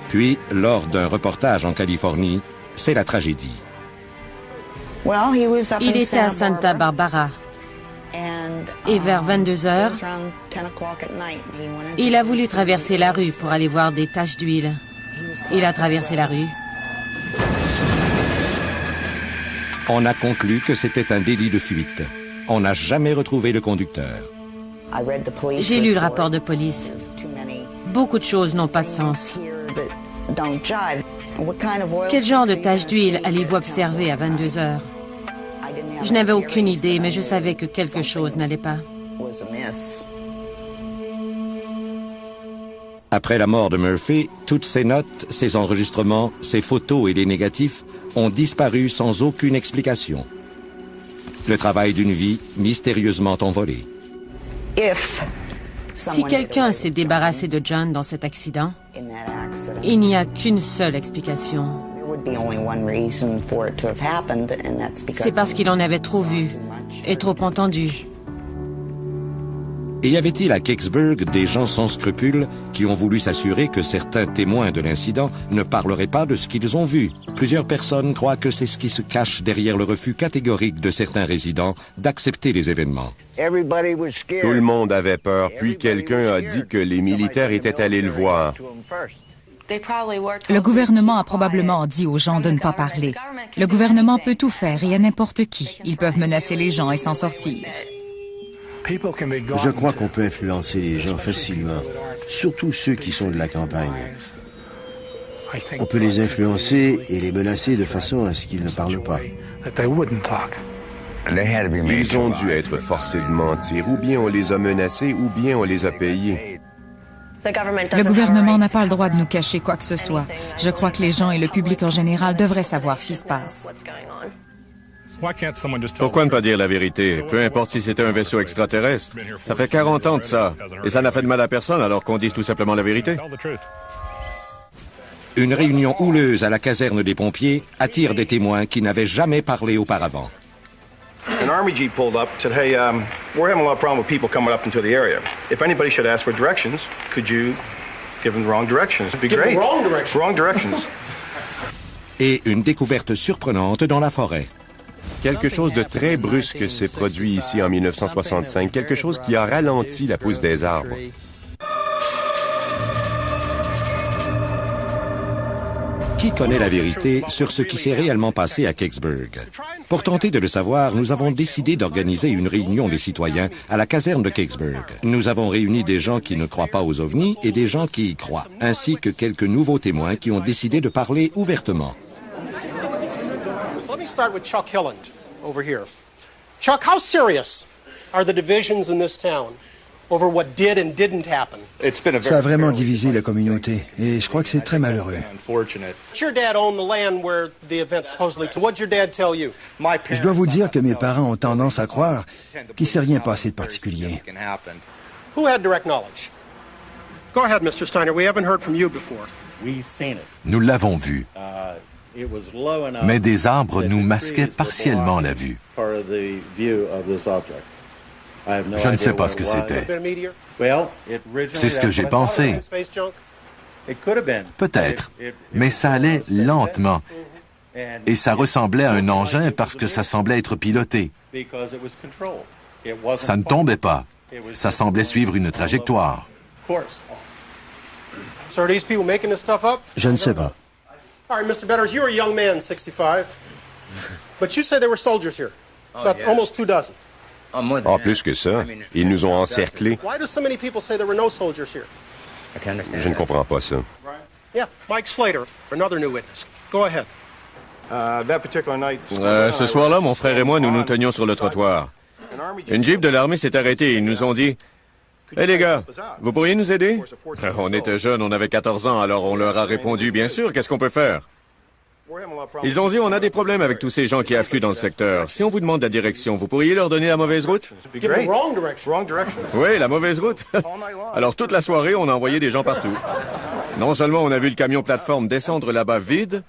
Puis, lors d'un reportage en Californie, c'est la tragédie. Il était à Santa Barbara. Et vers 22 heures, il a voulu traverser la rue pour aller voir des taches d'huile. Il a traversé la rue. On a conclu que c'était un délit de fuite. On n'a jamais retrouvé le conducteur. J'ai lu le rapport de police. Beaucoup de choses n'ont pas de sens. Quel genre de tache d'huile allez-vous observer à 22 heures? Je n'avais aucune idée, mais je savais que quelque chose n'allait pas. Après la mort de Murphy, toutes ses notes, ses enregistrements, ses photos et les négatifs ont disparu sans aucune explication. Le travail d'une vie mystérieusement envolé. Si quelqu'un s'est débarrassé de John dans cet accident, il n'y a qu'une seule explication. C'est parce qu'il en avait trop vu et trop entendu. Et y avait-il à Kecksburg des gens sans scrupules qui ont voulu s'assurer que certains témoins de l'incident ne parleraient pas de ce qu'ils ont vu? Plusieurs personnes croient que c'est ce qui se cache derrière le refus catégorique de certains résidents d'accepter les événements. Tout le monde avait peur, puis quelqu'un a dit que les militaires étaient allés le voir. Le gouvernement a probablement dit aux gens de ne pas parler. Le gouvernement peut tout faire et à n'importe qui. Ils peuvent menacer les gens et s'en sortir. Je crois qu'on peut influencer les gens facilement, surtout ceux qui sont de la campagne. On peut les influencer et les menacer de façon à ce qu'ils ne parlent pas. Ils ont dû être forcés de mentir, ou bien on les a menacés, ou bien on les a payés. Le gouvernement n'a pas le droit de nous cacher quoi que ce soit. Je crois que les gens et le public en général devraient savoir ce qui se passe. Pourquoi ne pas dire la vérité, peu importe si c'était un vaisseau extraterrestre? Ça fait 40 ans de ça, et ça n'a fait de mal à personne alors qu'on dise tout simplement la vérité. Une réunion houleuse à la caserne des pompiers attire des témoins qui n'avaient jamais parlé auparavant. An Army Jeep pulled up, said, hey, we're having a lot of problem with people coming up into the area. If anybody should ask for directions, could you give them the wrong directions? It'd be great. Wrong directions. Et une découverte surprenante dans la forêt. Quelque chose de très brusque s'est produit ici en 1965, quelque chose qui a ralenti la pousse des arbres. Qui connaît la vérité sur ce qui s'est réellement passé à Kecksburg? Pour tenter de le savoir, nous avons décidé d'organiser une réunion des citoyens à la caserne de Kecksburg. Nous avons réuni des gens qui ne croient pas aux ovnis et des gens qui y croient, ainsi que quelques nouveaux témoins qui ont décidé de parler ouvertement. Let me start with Chuck Hilland over here. Chuck, how serious are the divisions in this town over what did and didn't happen? Ça a vraiment divisé la communauté et je crois que c'est très malheureux. Your dad owned the land where the event supposedly. What'd your dad tell you? Je dois vous dire que mes parents ont tendance à croire qu'il ne s'est rien passé de particulier. Who had direct knowledge? Go ahead, Mr. Steiner. We haven't heard from you before. Nous l'avons vu. Mais des arbres nous masquaient partiellement la vue. Je ne sais pas ce que c'était. C'est ce que j'ai pensé. Peut-être, mais ça allait lentement. Et ça ressemblait à un engin parce que ça semblait être piloté. Ça ne tombait pas. Ça semblait suivre une trajectoire. Je ne sais pas. All right, Mr. Betters, you're a young man, 65. But you say there were soldiers here. About almost 24. En plus que ça, ils nous ont encerclés. Why do so many people say there were no soldiers here? Je ne comprends pas ça. Yeah, Mike Slater, another new witness. Go ahead. Ce soir-là, mon frère et moi, nous nous tenions sur le trottoir. Une Jeep de l'armée s'est arrêtée et ils nous ont dit « Hey les gars, vous pourriez nous aider? » On était jeunes, on avait 14 ans, alors on leur a répondu « Bien sûr, qu'est-ce qu'on peut faire? » Ils ont dit « On a des problèmes avec tous ces gens qui affluent dans le secteur. Si on vous demande la direction, vous pourriez leur donner la mauvaise route? » Oui, la mauvaise route. Alors toute la soirée, on a envoyé des gens partout. Non seulement on a vu le camion plateforme descendre là-bas vide,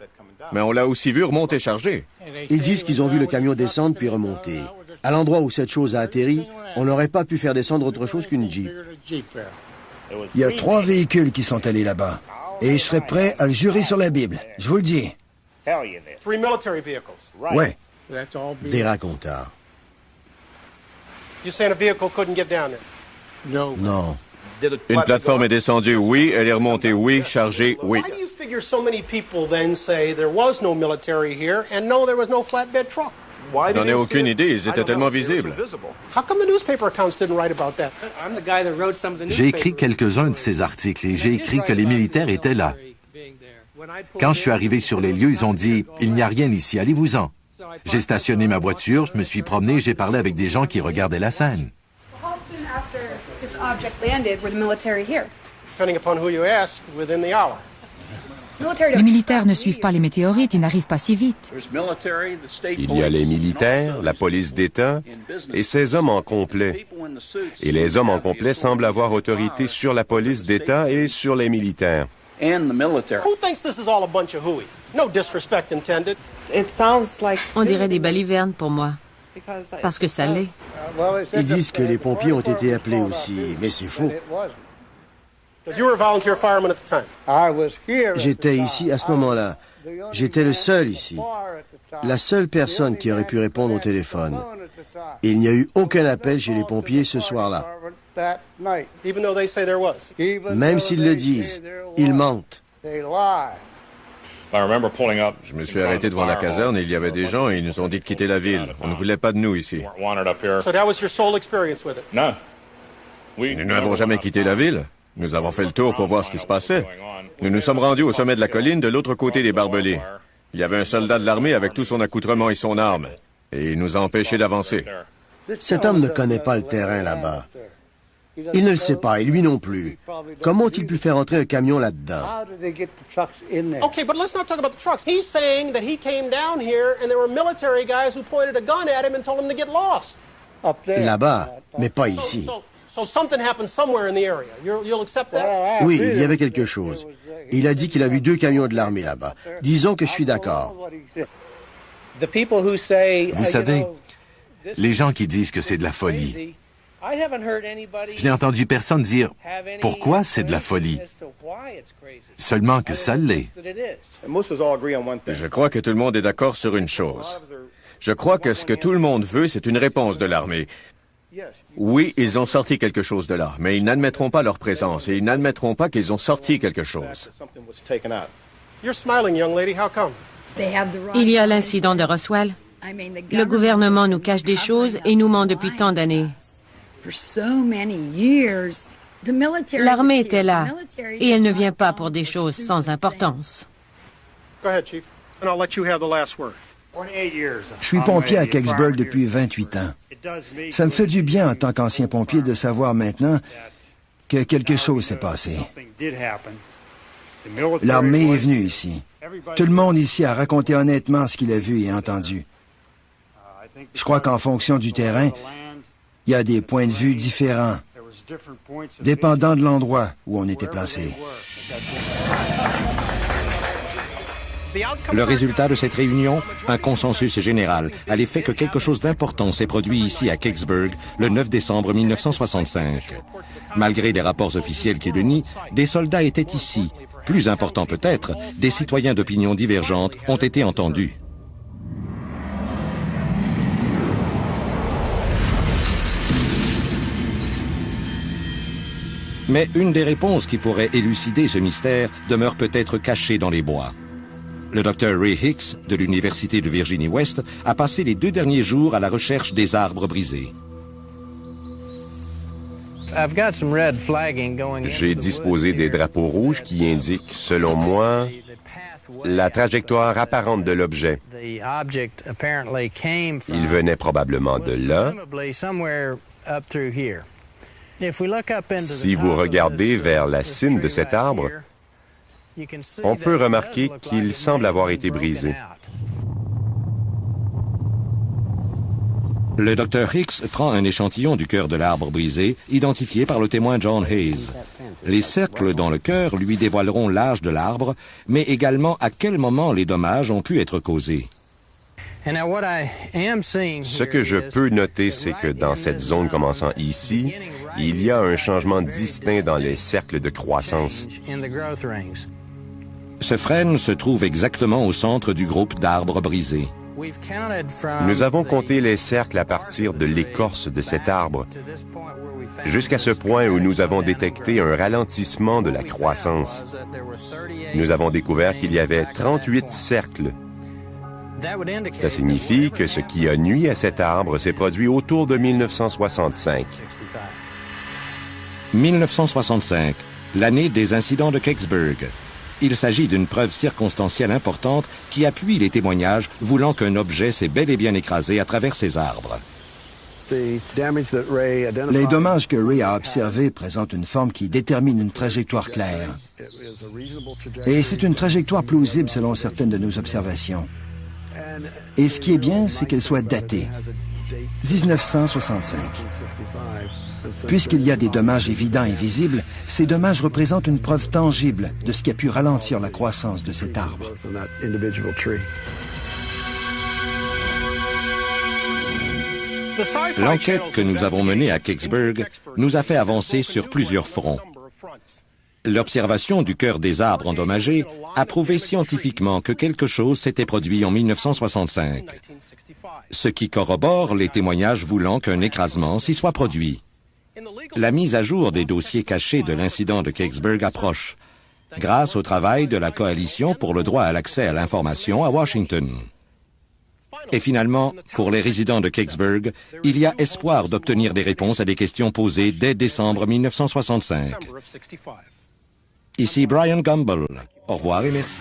mais on l'a aussi vu remonter chargé. Ils disent qu'ils ont vu le camion descendre puis remonter. À l'endroit où cette chose a atterri, on n'aurait pas pu faire descendre autre chose qu'une Jeep. Il y a 3 véhicules qui sont allés là-bas. Et je serais prêt à le jurer sur la Bible. Je vous le dis. 3 military vehicles. Ouais. Des racontars. You saying a vehicle couldn't get down there? Non. Une plateforme est descendue, oui. Elle est remontée, oui. Chargée, oui. Why do you figure so many people then say there was no military here and no, there was no flatbed truck? J'en ai aucune idée, ils étaient tellement visibles. J'ai écrit quelques-uns de ces articles et j'ai écrit que les militaires étaient là. Quand je suis arrivé sur les lieux, ils ont dit « Il n'y a rien ici, allez-vous-en ». J'ai stationné ma voiture, je me suis promené et j'ai parlé avec des gens qui regardaient la scène. Les militaires ne suivent pas les météorites, ils n'arrivent pas si vite. Il y a les militaires, la police d'État et ces hommes en complet. Et les hommes en complet semblent avoir autorité sur la police d'État et sur les militaires. Who thinks this is all a bunch of hooey? No disrespect intended. It sounds like On dirait des balivernes pour moi, parce que ça l'est. Ils disent que les pompiers ont été appelés aussi, mais c'est faux. Because you were a volunteer fireman at the time. J'étais ici à ce moment-là. J'étais le seul ici. La seule personne qui aurait pu répondre au téléphone. Il n'y a eu aucun appel chez les pompiers ce soir-là. Even though they say there was. Même s'ils le disent, ils mentent. Je me suis arrêté devant la caserne et il y avait des gens et ils nous ont dit de quitter la ville. On ne voulait pas de nous ici. So that was your sole experience with it? Nous n'avons jamais quitté la ville. Nous avons fait le tour pour voir ce qui se passait. Nous nous sommes rendus au sommet de la colline de l'autre côté des barbelés. Il y avait un soldat de l'armée avec tout son accoutrement et son arme. Et il nous a empêchés d'avancer. Cet homme ne connaît pas le terrain là-bas. Il ne le sait pas, et lui non plus. Comment ont-ils pu faire entrer un camion là-dedans? Okay, but let's not talk about the trucks. He's saying that he came down here and there were military guys who pointed a gun at him and told him to get lost. Là-bas, mais pas ici. So something happened somewhere in the area. You'll accept that? Oui, il y avait quelque chose. Il a dit qu'il a vu 2 camions de l'armée là-bas. Disons que je suis d'accord. Vous savez, les gens qui disent que c'est de la folie, je n'ai entendu personne dire pourquoi c'est de la folie. Seulement que ça l'est. Je crois que tout le monde est d'accord sur une chose. Je crois que ce que tout le monde veut, c'est une réponse de l'armée. Oui, ils ont sorti quelque chose de là, mais ils n'admettront pas leur présence et ils n'admettront pas qu'ils ont sorti quelque chose. You're smiling, young lady. How come? Il y a l'incident de Roswell. Le gouvernement nous cache des choses et nous ment depuis tant d'années. L'armée était là et elle ne vient pas pour des choses sans importance. Go ahead, Chief, and I'll let you have the last word. Je suis pompier à Kecksburg depuis 28 ans. Ça me fait du bien en tant qu'ancien pompier de savoir maintenant que quelque chose s'est passé. L'armée est venue ici. Tout le monde ici a raconté honnêtement ce qu'il a vu et entendu. Je crois qu'en fonction du terrain, il y a des points de vue différents, dépendant de l'endroit où on était placé. Le résultat de cette réunion, un consensus général à l'effet que quelque chose d'important s'est produit ici à Kecksburg le 9 décembre 1965. Malgré les rapports officiels qui le nient, des soldats étaient ici. Plus important peut-être, des citoyens d'opinions divergentes ont été entendus. Mais une des réponses qui pourrait élucider ce mystère demeure peut-être cachée dans les bois. Le Dr. Ray Hicks, de l'Université de Virginie-Ouest, a passé les 2 derniers jours à la recherche des arbres brisés. J'ai disposé des drapeaux rouges qui indiquent, selon moi, la trajectoire apparente de l'objet. Il venait probablement de là. Si vous regardez vers la cime de cet arbre, on peut remarquer qu'il semble avoir été brisé. Le Dr. Hicks prend un échantillon du cœur de l'arbre brisé, identifié par le témoin John Hayes. Les cercles dans le cœur lui dévoileront l'âge de l'arbre, mais également à quel moment les dommages ont pu être causés. Ce que je peux noter, c'est que dans cette zone commençant ici, il y a un changement distinct dans les cercles de croissance. Ce frêne se trouve exactement au centre du groupe d'arbres brisés. Nous avons compté les cercles à partir de l'écorce de cet arbre, jusqu'à ce point où nous avons détecté un ralentissement de la croissance. Nous avons découvert qu'il y avait 38 cercles. Ça signifie que ce qui a nui à cet arbre s'est produit autour de 1965. 1965, l'année des incidents de Kecksburg. Il s'agit d'une preuve circonstancielle importante qui appuie les témoignages voulant qu'un objet s'est bel et bien écrasé à travers ces arbres. Les dommages que Ray a observés présentent une forme qui détermine une trajectoire claire. Et c'est une trajectoire plausible selon certaines de nos observations. Et ce qui est bien, c'est qu'elle soit datée. 1965. Puisqu'il y a des dommages évidents et visibles, ces dommages représentent une preuve tangible de ce qui a pu ralentir la croissance de cet arbre. L'enquête que nous avons menée à Kecksburg nous a fait avancer sur plusieurs fronts. L'observation du cœur des arbres endommagés a prouvé scientifiquement que quelque chose s'était produit en 1965, ce qui corrobore les témoignages voulant qu'un écrasement s'y soit produit. La mise à jour des dossiers cachés de l'incident de Kecksburg approche, grâce au travail de la Coalition pour le droit à l'accès à l'information à Washington. Et finalement, pour les résidents de Kecksburg, il y a espoir d'obtenir des réponses à des questions posées dès décembre 1965. Ici Brian Gumbel. Au revoir et merci.